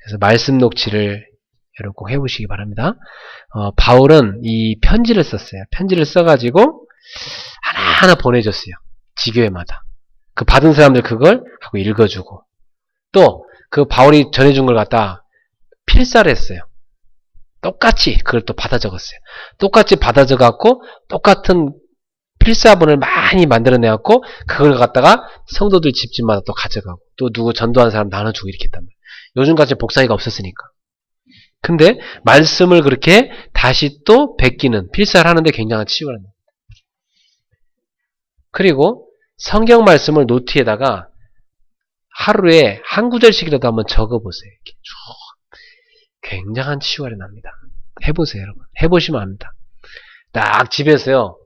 그래서 말씀 녹취를 여러분 꼭 해보시기 바랍니다. 바울은 이 편지를 썼어요. 편지를 써가지고 하나하나 보내줬어요. 지교회마다. 그 받은 사람들 그걸 하고 읽어주고 또 그 바울이 전해준 걸 갖다 필사를 했어요. 똑같이 그걸 또 받아 적었어요. 똑같이 받아 적었고 똑같은 필사본을 많이 만들어내갖고 그걸 갖다가 성도들 집집마다 또 가져가고 또 누구 전도한 사람 나눠주고 이렇게 했단 말이에요. 요즘같이 복사기가 없었으니까. 근데 말씀을 그렇게 다시 또 베끼는 필사를 하는데 굉장한 치유가 납니다. 그리고 성경 말씀을 노트에다가 하루에 한 구절씩이라도 한번 적어보세요. 이렇게 쭉. 굉장한 치유가 일어납니다. 해보세요, 여러분. 해보시면 압니다. 딱 집에서요,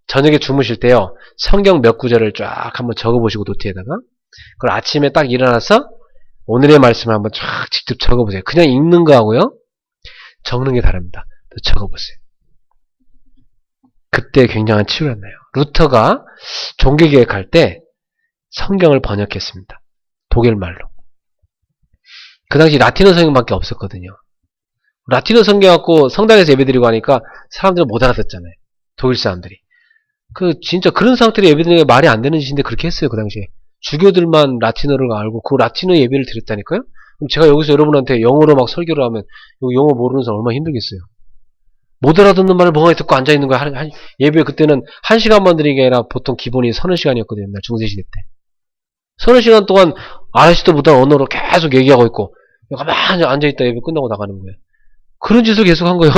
저녁에 주무실 때요, 성경 몇 구절을 쫙 한번 적어보시고 노트에다가, 그리고 아침에 딱 일어나서 오늘의 말씀을 한번 쫙 직접 적어보세요. 그냥 읽는 거하고요, 적는 게 다릅니다. 또 적어보세요. 그때 굉장한 치유가 나요. 루터가 종교개혁할 때 성경을 번역했습니다. 독일말로. 그 당시 라틴어 성경밖에 없었거든요. 라틴어 성경 갖고 성당에서 예배드리고 하니까 사람들은 못 알아듣잖아요. 독일 사람들이. 진짜 그런 상태로 예배드리는 게 말이 안 되는 짓인데 그렇게 했어요, 그 당시에. 주교들만 라틴어를 알고 그 라틴어 예배를 드렸다니까요? 그럼 제가 여기서 여러분한테 영어로 막 설교를 하면 영어 모르는 사람 얼마나 힘들겠어요. 못 알아듣는 말을 멍하니 듣고 앉아있는 거야. 예배 그때는 1시간만 드리는 게 아니라 보통 기본이 서너 시간이었거든요. 중세시대 때. 서너 시간 동안 알아듣지도 못한 언어로 계속 얘기하고 있고 가만히 앉아있다 예배 끝나고 나가는 거예요. 그런 짓을 계속 한 거예요.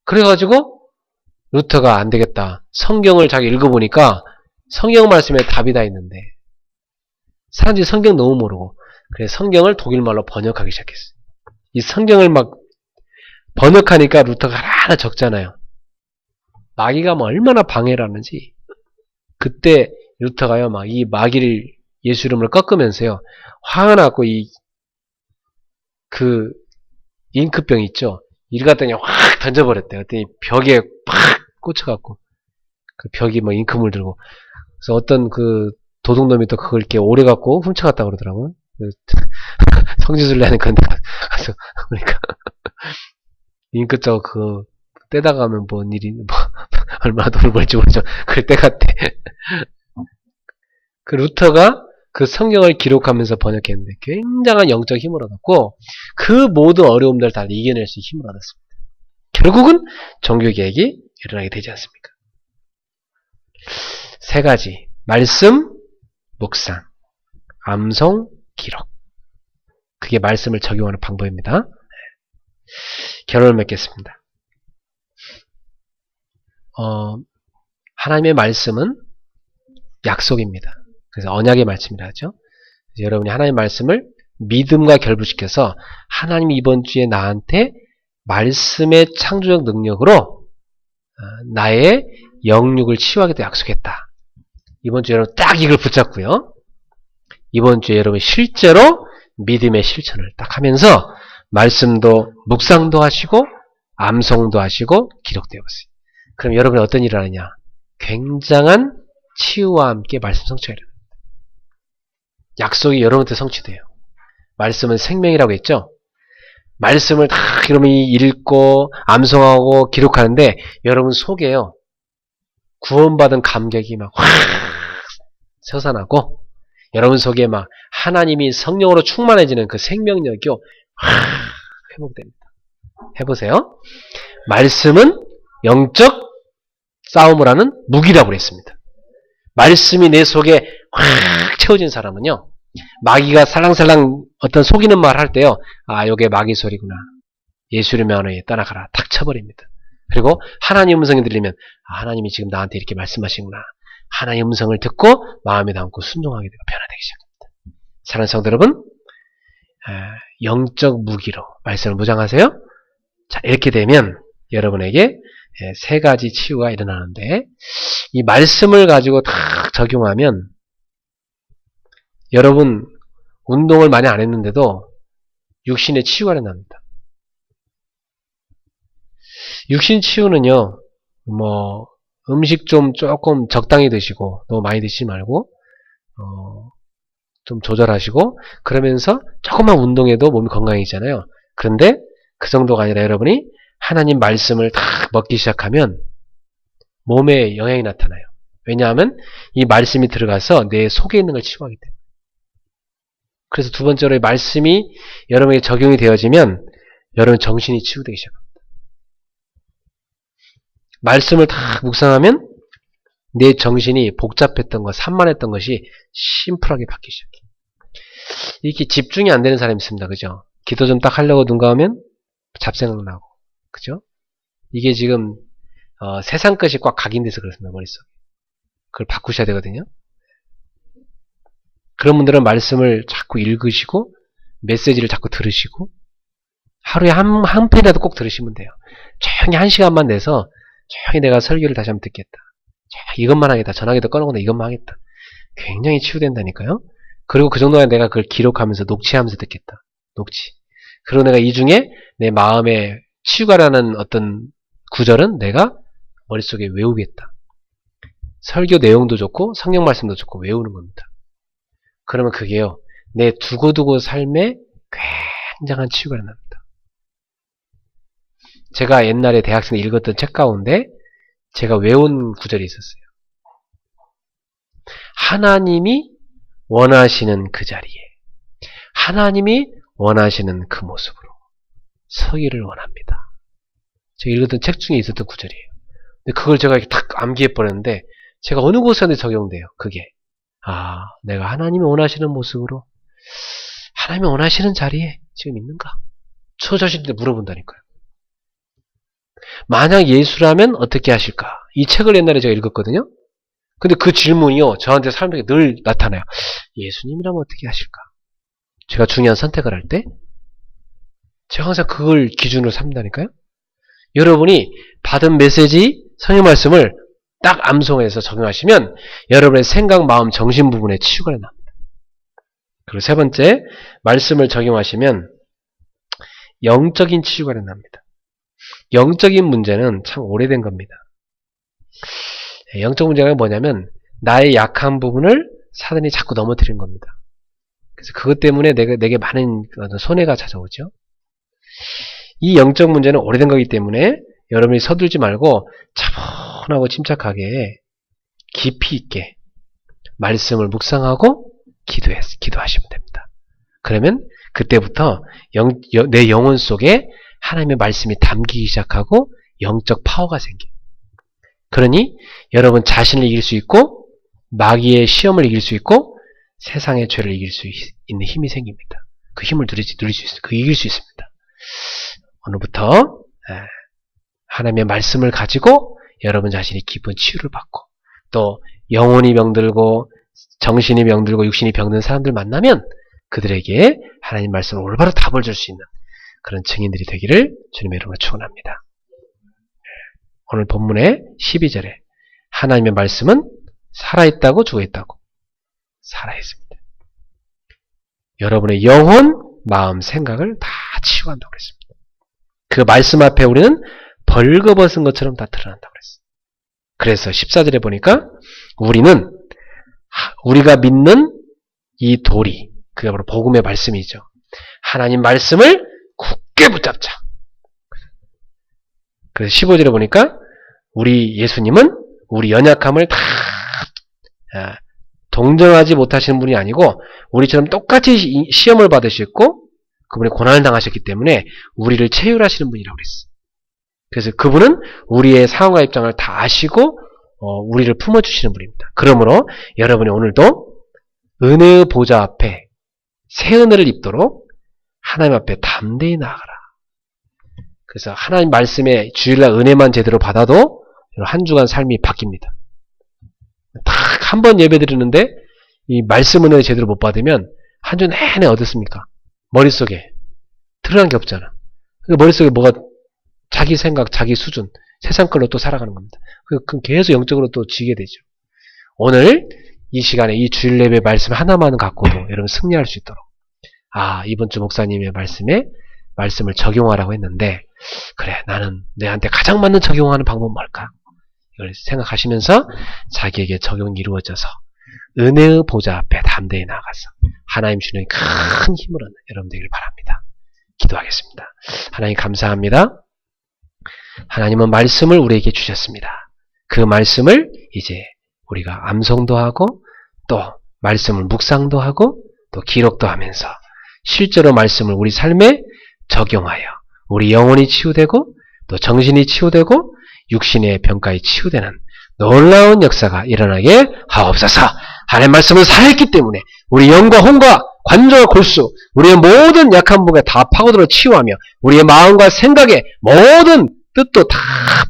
그래가지고 루터가 안 되겠다. 성경을 자기 읽어보니까 성경 말씀에 답이 다 있는데 사람들이 성경 너무 모르고 그래서 성경을 독일말로 번역하기 시작했어요. 이 성경을 막 번역하니까 루터가 하나 적잖아요. 마귀가 뭐 얼마나 방해를 하는지 그때 루터가요 막 이 마귀를 예수 이름을 꺾으면서요 화가 나고 그 잉크병 있죠. 이를 갖다 그냥 확 던져버렸대요. 그랬더니 벽에 팍 꽂혀갖고 그 벽이 뭐 잉크 물들고 그래서 어떤 그 도둑놈이 또 그걸 이렇게 오래 갖고 훔쳐갔다고 그러더라고요. 성지순례 하는 건데 가서 그러니까 잉크 자국 그거 떼다 가면 뭔 일이 뭐 얼마나 돈을 벌지 모르죠. 그걸 떼갔대. 그 루터가 그 성경을 기록하면서 번역했는데 굉장한 영적 힘을 얻었고 그 모든 어려움들을 다 이겨낼 수 있는 힘을 얻었습니다. 결국은 종교개혁이 일어나게 되지 않습니까? 세 가지 말씀, 묵상, 암송, 기록 그게 말씀을 적용하는 방법입니다. 결론을 맺겠습니다. 하나님의 말씀은 약속입니다. 그래서 언약의 말씀이라 하죠. 그래서 여러분이 하나님의 말씀을 믿음과 결부시켜서 하나님이 이번 주에 나한테 말씀의 창조적 능력으로 나의 영육을 치유하겠다 약속했다. 이번 주에 여러분 딱 이걸 붙잡고요. 이번 주에 여러분 실제로 믿음의 실천을 딱 하면서 말씀도 묵상도 하시고 암송도 하시고 기록되어 보세요. 그럼 여러분이 어떤 일을 하느냐? 굉장한 치유와 함께 말씀 성취가 일어납니다. 약속이 여러분한테 성취돼요. 말씀은 생명이라고 했죠? 말씀을 다 여러분이 읽고 암송하고 기록하는데 여러분 속에요. 구원받은 감격이 막 확 솟아나고 여러분 속에 막 하나님이 성령으로 충만해지는 그 생명력이요. 확 회복됩니다. 해보세요. 말씀은 영적 싸움을 하는 무기라고 그랬습니다. 말씀이 내 속에 확 채워진 사람은요. 마귀가 살랑살랑 어떤 속이는 말 할 때요. 아, 요게 마귀 소리구나. 예수의 명령에 따라가라. 탁 쳐버립니다. 그리고 하나님 음성이 들리면 아, 하나님이 지금 나한테 이렇게 말씀하시구나. 하나님 음성을 듣고 마음에 담고 순종하게 되고 변화되기 시작합니다. 사랑하는 성도 여러분, 영적 무기로 말씀을 무장하세요. 자, 이렇게 되면 여러분에게 세 가지 치유가 일어나는데 이 말씀을 가지고 딱 적용하면 여러분 운동을 많이 안 했는데도 육신의 치유가 일어납니다. 육신 치유는요, 뭐 음식 좀 조금 적당히 드시고 너무 많이 드시지 말고 좀 조절하시고 그러면서 조금만 운동해도 몸이 건강해지잖아요. 그런데 그 정도가 아니라 여러분이 하나님 말씀을 딱 먹기 시작하면 몸에 영향이 나타나요. 왜냐하면 이 말씀이 들어가서 내 속에 있는 걸 치유하기 때문에. 그래서 두 번째로 말씀이 여러분에게 적용이 되어지면 여러분 정신이 치유되기 시작합니다. 말씀을 다 묵상하면 내 정신이 복잡했던 것, 산만했던 것이 심플하게 바뀌기 시작해요. 이렇게 집중이 안 되는 사람이 있습니다. 그죠? 기도 좀 딱 하려고 눈 감으면 잡생각 나고. 그죠? 이게 지금 세상 것이 꽉 각인돼서 그렇습니다. 머릿속에. 그걸 바꾸셔야 되거든요. 그런 분들은 말씀을 자꾸 읽으시고 메시지를 자꾸 들으시고 하루에 한 편이라도 꼭 들으시면 돼요. 조용히 1시간만 내서 조용히 내가 설교를 다시 한번 듣겠다. 이것만 하겠다. 전화기도 꺼놓고 이것만 하겠다. 굉장히 치유된다니까요. 그리고 그 정도에 내가 그걸 기록하면서 녹취하면서 듣겠다. 녹취. 그리고 내가 이 중에 내 마음에 치유가라는 어떤 구절은 내가 머릿속에 외우겠다. 설교 내용도 좋고 성경 말씀도 좋고 외우는 겁니다. 그러면 그게요. 내 두고두고 삶에 굉장한 치유가 일어납니다. 제가 옛날에 대학생 때 읽었던 책 가운데 제가 외운 구절이 있었어요. 하나님이 원하시는 그 자리에 하나님이 원하시는 그 모습으로 서기를 원합니다. 제가 읽었던 책 중에 있었던 구절이에요. 근데 그걸 제가 이렇게 탁 암기해버렸는데 제가 어느 곳에도 적용돼요. 그게 아, 내가 하나님이 원하시는 모습으로 하나님이 원하시는 자리에 지금 있는가? 저 자신한테 물어본다니까요. 만약 예수라면 어떻게 하실까? 이 책을 옛날에 제가 읽었거든요. 근데 그 질문이요. 저한테 사람들에게 늘 나타나요. 예수님이라면 어떻게 하실까? 제가 중요한 선택을 할 때 제가 항상 그걸 기준으로 삼다니까요. 여러분이 받은 메시지, 성경 말씀을 딱 암송해서 적용하시면 여러분의 생각, 마음, 정신 부분에 치유가 납니다. 그리고 세 번째, 말씀을 적용하시면 영적인 치유가 납니다. 영적인 문제는 참 오래된 겁니다. 영적 문제가 뭐냐면 나의 약한 부분을 사단이 자꾸 넘어뜨린 겁니다. 그래서 그것 때문에 내게 많은 손해가 찾아오죠. 이 영적 문제는 오래된 거기 때문에 여러분이 서둘지 말고 차분하고 침착하게 깊이 있게 말씀을 묵상하고 기도하시면 됩니다. 그러면 그때부터 내 영혼 속에 하나님의 말씀이 담기기 시작하고 영적 파워가 생겨요. 그러니 여러분 자신을 이길 수 있고 마귀의 시험을 이길 수 있고 세상의 죄를 이길 수 있는 힘이 생깁니다. 그 힘을 누릴 수 있어요. 그 이길 수 있습니다. 오늘부터 하나님의 말씀을 가지고 여러분 자신이 기쁜 치유를 받고 또 영혼이 병들고 정신이 병들고 육신이 병든 사람들 만나면 그들에게 하나님 말씀을 올바로 답을 줄 수 있는 그런 증인들이 되기를 주님의 이름으로 축원합니다. 오늘 본문의 12절에 하나님의 말씀은 살아있다고 죽어있다고 살아있습니다. 여러분의 영혼, 마음, 생각을 다 치유한다고 그랬습니다. 그 말씀 앞에 우리는 벌거벗은 것처럼 다 드러난다고 그랬어요. 그래서 14절에 보니까 우리가 믿는 이 돌이 그게 바로 복음의 말씀이죠. 하나님 말씀을 굳게 붙잡자. 그래서 15절에 보니까 우리 예수님은 우리 연약함을 다 동정하지 못하시는 분이 아니고 우리처럼 똑같이 시험을 받으셨고 그분이 고난을 당하셨기 때문에 우리를 체휼하시는 분이라고 그랬어요. 그래서 그분은 우리의 상황과 입장을 다 아시고 우리를 품어주시는 분입니다. 그러므로 여러분이 오늘도 은혜의 보좌 앞에 새 은혜를 입도록 하나님 앞에 담대히 나아가라. 그래서 하나님 말씀에 주일날 은혜만 제대로 받아도 한 주간 삶이 바뀝니다. 딱 한 번 예배 드리는데 이 말씀 은혜 제대로 못 받으면 한 주 내내 어떻습니까? 머릿속에 드러난 게 없잖아. 머릿속에 뭐가 자기 생각, 자기 수준, 세상 걸로 또 살아가는 겁니다. 그럼 계속 영적으로 또 지게 되죠. 오늘 이 시간에 이 주일 예배 말씀 하나만 갖고도 여러분 승리할 수 있도록 이번 주 목사님의 말씀을 적용하라고 했는데 그래 나는 내한테 가장 맞는 적용하는 방법은 뭘까? 이걸 생각하시면서 자기에게 적용이 이루어져서 은혜의 보좌 앞에 담대히 나아가서 하나님 주는 큰 힘을 얻는 여러분 되기를 바랍니다. 기도하겠습니다. 하나님 감사합니다. 하나님은 말씀을 우리에게 주셨습니다. 그 말씀을 이제 우리가 암송도 하고 또 말씀을 묵상도 하고 또 기록도 하면서 실제로 말씀을 우리 삶에 적용하여 우리 영혼이 치유되고 또 정신이 치유되고 육신의 병가에 치유되는 놀라운 역사가 일어나게 하옵소서. 하나님의 말씀은 살아있기 때문에 우리 영과 혼과 관절과 골수 우리의 모든 약한 부분에 다 파고들어 치유하며 우리의 마음과 생각의 모든 뜻도 다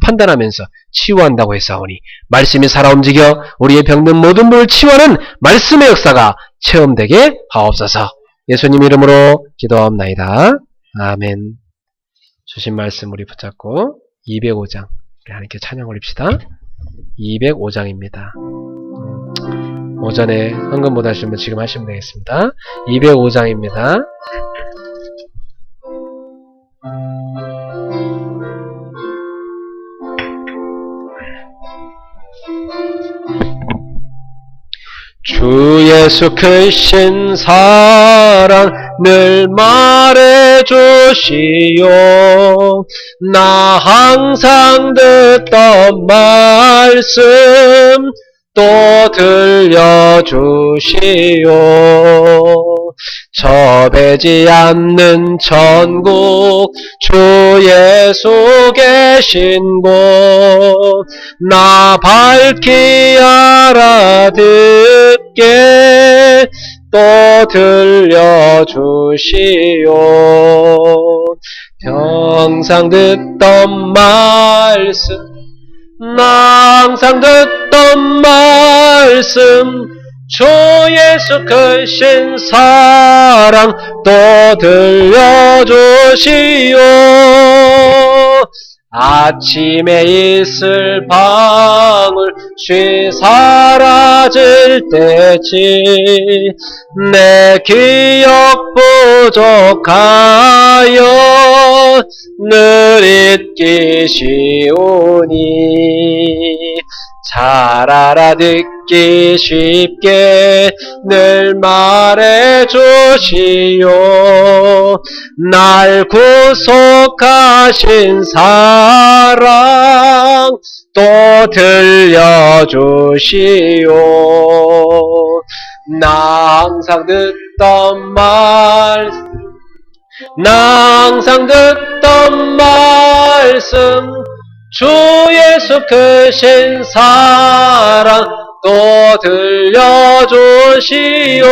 판단하면서 치유한다고 했사오니 말씀이 살아 움직여 우리의 병든 모든 부를 치유하는 말씀의 역사가 체험되게 하옵소서. 예수님 이름으로 기도하옵나이다. 아멘. 주신 말씀 우리 붙잡고 205장 우리 하나님께 찬양 올립시다. 205장입니다. 오전에 헌금 못 하시면 지금 하시면 되겠습니다. 205장입니다. 주 예수 크신 사랑 늘 말해주시오. 나 항상 듣던 말씀 또 들려주시오. 저배지 않는 천국 주 예수 계신 곳 나 밝히 알아듣게 또 들려주시오. 평상 듣던 말씀 나 항상 듣던 말씀 주 예수 크신 사랑 또 들려주시오. 아침에 있을 방울 쉬 사라질 때지 내 기억 부족하여 늘 잊기 쉬우니 잘 알아듣기 쉽게 늘 말해주시오. 날 구속하신 사랑 또 들려주시오. 나 항상 듣던 말씀 주 예수 크신 사랑 또 들려주시오.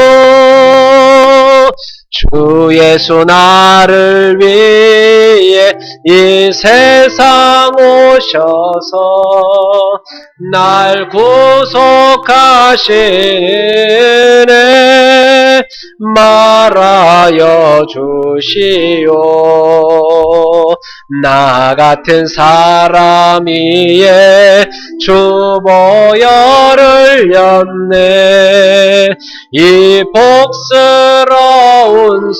주 예수 나를 위해 이 세상 오셔서 날 구속하시네 말하여 주시오. 나 같은 사람 위에 주보혈을 였네. 이 복스러운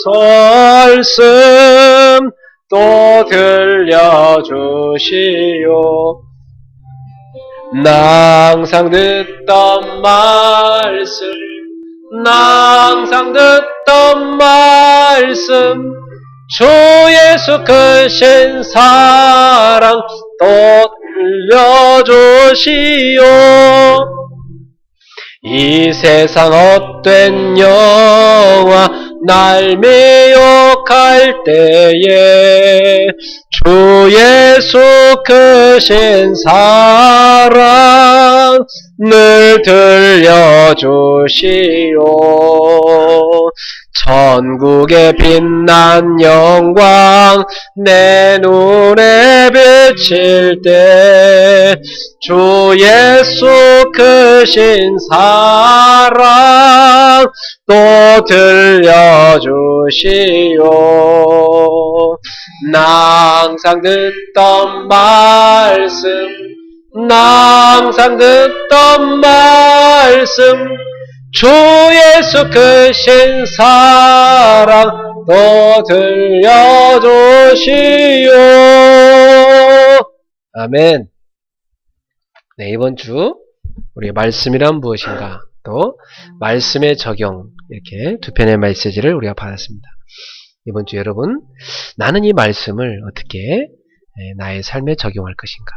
설씀 또 들려주시오. 나 항상 듣던 말씀, 나 항상 듣던 말씀, 주 예수 크신 사랑 또 들려주시오. 이 세상 헛된 영화 날 미혹할 때에 주 예수 크신 사랑 늘 들려주시오. 천국의 빛난 영광 내 눈에 비칠 때 주 예수 크신 사랑 또 들려주시오. 나 항상 듣던 말씀, 나 항상 듣던 말씀, 주 예수 크신 사랑 또 들려주시오. 아멘. 네, 이번 주 우리 말씀이란 무엇인가, 또 말씀의 적용, 이렇게 두 편의 메시지를 우리가 받았습니다. 이번 주 여러분, 나는 이 말씀을 어떻게 나의 삶에 적용할 것인가.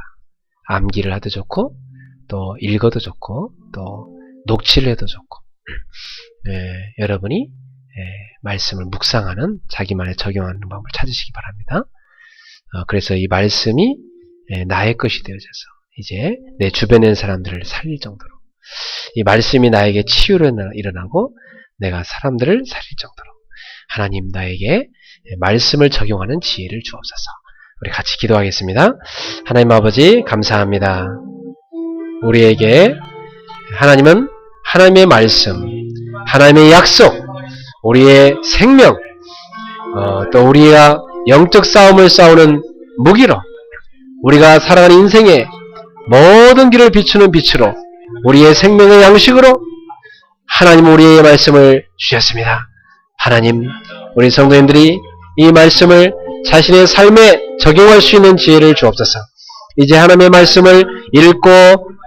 암기를 하도 좋고, 또 읽어도 좋고, 또 녹취를 해도 좋고, 여러분이 말씀을 묵상하는, 자기만의 적용하는 방법을 찾으시기 바랍니다. 그래서 이 말씀이 나의 것이 되어져서 이제 내 주변에 있는 사람들을 살릴 정도로, 이 말씀이 나에게 치유로 일어나고 내가 사람들을 살릴 정도로 하나님 나에게 말씀을 적용하는 지혜를 주옵소서. 우리 같이 기도하겠습니다. 하나님 아버지 감사합니다. 우리에게 하나님은 하나님의 말씀, 하나님의 약속, 우리의 생명, 또 우리가 영적 싸움을 싸우는 무기로, 우리가 살아가는 인생의 모든 길을 비추는 빛으로, 우리의 생명의 양식으로 하나님 우리의 말씀을 주셨습니다. 하나님, 우리 성도님들이 이 말씀을 자신의 삶에 적용할 수 있는 지혜를 주옵소서. 이제 하나님의 말씀을 읽고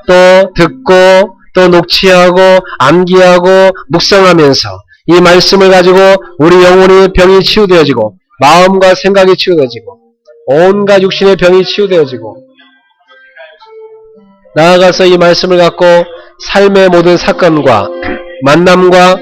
또 듣고 또 녹취하고 암기하고 묵상하면서 이 말씀을 가지고 우리 영혼의 병이 치유되어지고 마음과 생각이 치유되어지고 온갖 육신의 병이 치유되어지고 나아가서 이 말씀을 갖고 삶의 모든 사건과 만남과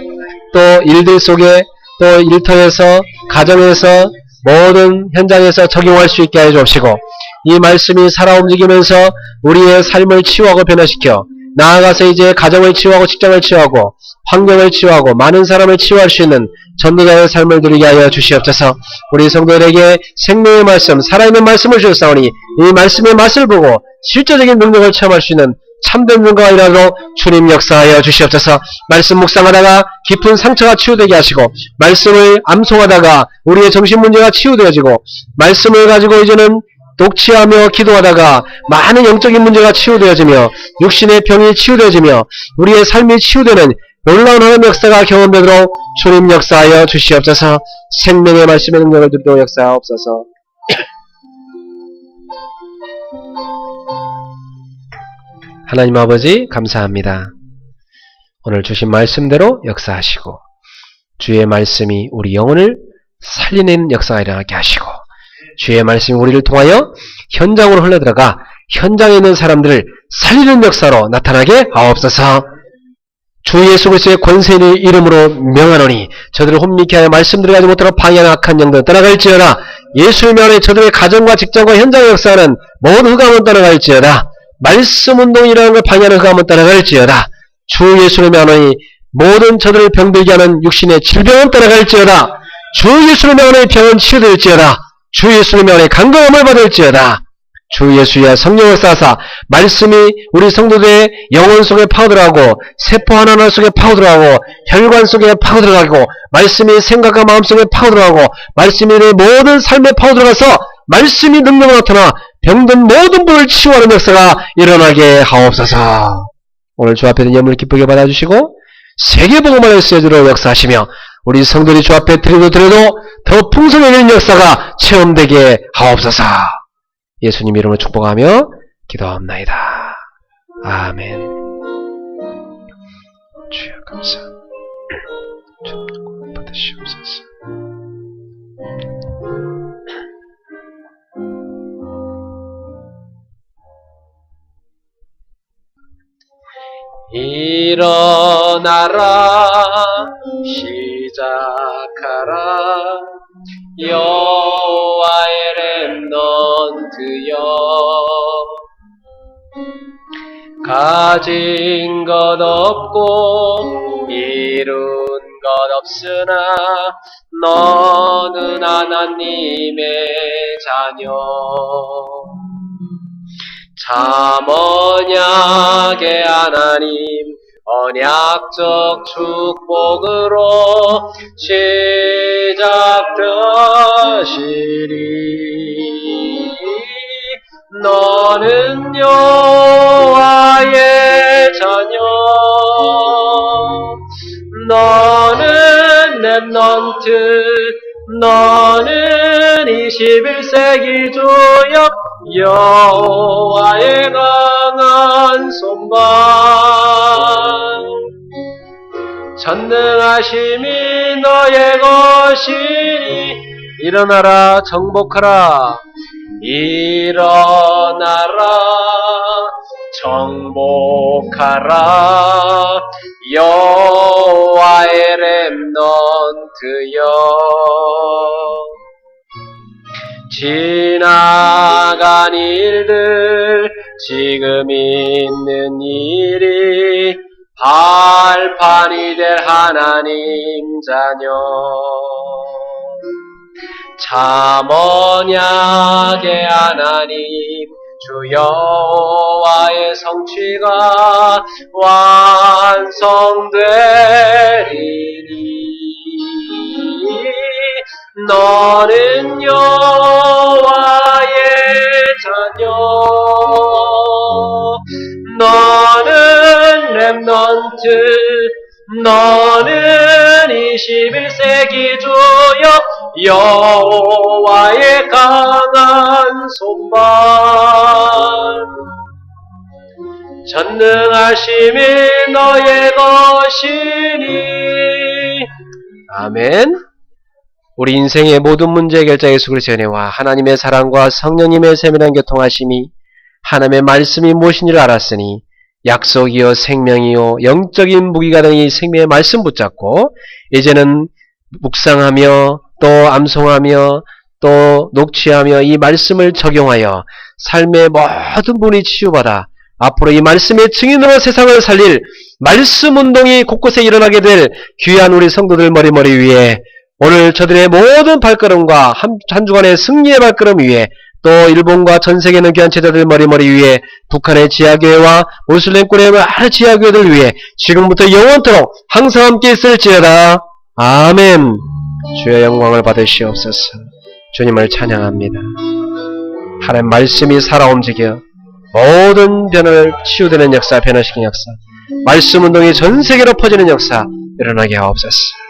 또 일들 속에 또 일터에서 가정에서 모든 현장에서 적용할 수 있게 해주옵시고, 이 말씀이 살아 움직이면서 우리의 삶을 치유하고 변화시켜 나아가서 이제 가정을 치유하고 직장을 치유하고 환경을 치유하고 많은 사람을 치유할 수 있는 전도자의 삶을 누리게 하여 주시옵소서. 우리 성도들에게 생명의 말씀, 살아있는 말씀을 주셨사오니 이 말씀의 맛을 보고 실제적인 능력을 체험할 수 있는 참된 능력가 일하도록 주님 역사하여 주시옵소서. 말씀 묵상하다가 깊은 상처가 치유되게 하시고, 말씀을 암송하다가 우리의 정신 문제가 치유되어지고, 말씀을 가지고 이제는 독치하며 기도하다가 많은 영적인 문제가 치유되어지며 육신의 병이 치유되어지며 우리의 삶이 치유되는 놀라운 하나님의 역사가 경험되도록 주님 역사하여 주시옵소서. 생명의 말씀의 능력을 듣도록 역사하옵소서. 하나님 아버지 감사합니다. 오늘 주신 말씀대로 역사하시고 주의 말씀이 우리 영혼을 살리는 역사가 일어나게 하시고 주의 말씀이 우리를 통하여 현장으로 흘러들어가 현장에 있는 사람들을 살리는 역사로 나타나게 하옵소서. 주 예수 그리스도의 권세의 이름으로 명하노니 저들을 혼미케 하여 말씀들을 가지 못하러 방해하는 악한 영들은 떠나갈지어다. 예수의 명하에 저들의 가정과 직장과 현장의 역사는 모든 흑암은 떠나갈지어다. 말씀 운동이라는 걸 방해하는 흑암은 떠나갈지어다. 주 예수의 명하노니 모든 저들을 병들게 하는 육신의 질병은 떠나갈지어다. 주 예수의 명안에 병은 치유될지어다. 주 예수의 명안에 강건함을 받을지어다. 주 예수의 성령을 쌓아서 말씀이 우리 성도들의 영혼 속에 파고들어가고 세포 하나하나 속에 파고들어가고 혈관 속에 파고들어가고 말씀이 생각과 마음 속에 파고들어가고 말씀이 내 모든 삶에 파고들어가서 말씀이 능력으로 나타나 병든 모든 분을 치유하는 역사가 일어나게 하옵소서. 오늘 주 앞에 예물을 기쁘게 받아주시고 세계복음화를 쓰여주러 역사하시며 우리 성도들이 주 앞에 드려도 더 풍성해지는 역사가 체험되게 하옵소서. 예수님 이름으로 축복하며 기도합나이다. 아멘. 주여 감사. 축복 받으시옵소서. 일어나라 시작하라 여호와의 렘넌트여 가진 것 없고 이룬 것 없으나 너는 하나님의 자녀 참 언약의 하나님 언약적 축복으로 시작되시리 너는 여호와의 자녀 너는 렘넌트 너는 21세기 조역 여호와의 강한 손발 전능하심이 너의 것이니 일어나라 정복하라 일어나라 정복하라 여호와의 렘넌트여 지나간 일들 지금 있는 일이 발판이 될 하나님 자녀 참 언약의 하나님 주 여호와의 성취가 완성되리니 너는 여호와의 자녀 너는 렘넌트 너는 21세기 주역 여호와의 강한 손발 전능하심이 너의 것이니 아멘. 우리 인생의 모든 문제의 결자 예수 그리스도의 은혜와 하나님의 사랑과 성령님의 세밀한 교통하심이 하나님의 말씀이 무엇인지를 알았으니 약속이요 생명이요 영적인 무기가 되는 이 생명의 말씀 붙잡고 이제는 묵상하며 또 암송하며 또 녹취하며 이 말씀을 적용하여 삶의 모든 분이 치유받아 앞으로 이 말씀의 증인으로 세상을 살릴 말씀 운동이 곳곳에 일어나게 될 귀한 우리 성도들 머리머리 위에 오늘 저들의 모든 발걸음과 한 주간의 승리의 발걸음 위에 또 일본과 전세계 있는 귀한 제자들 머리머리 위에 북한의 지하교회와 모슬렘권의 많은 지하교회들 위에 지금부터 영원토록 항상 함께 있을지어다. 아멘. 주의 영광을 받으시옵소서. 주님을 찬양합니다. 하나님 말씀이 살아 움직여 모든 변을 치유되는 역사, 변화시키는 역사, 말씀 운동이 전 세계로 퍼지는 역사 일어나게 하옵소서.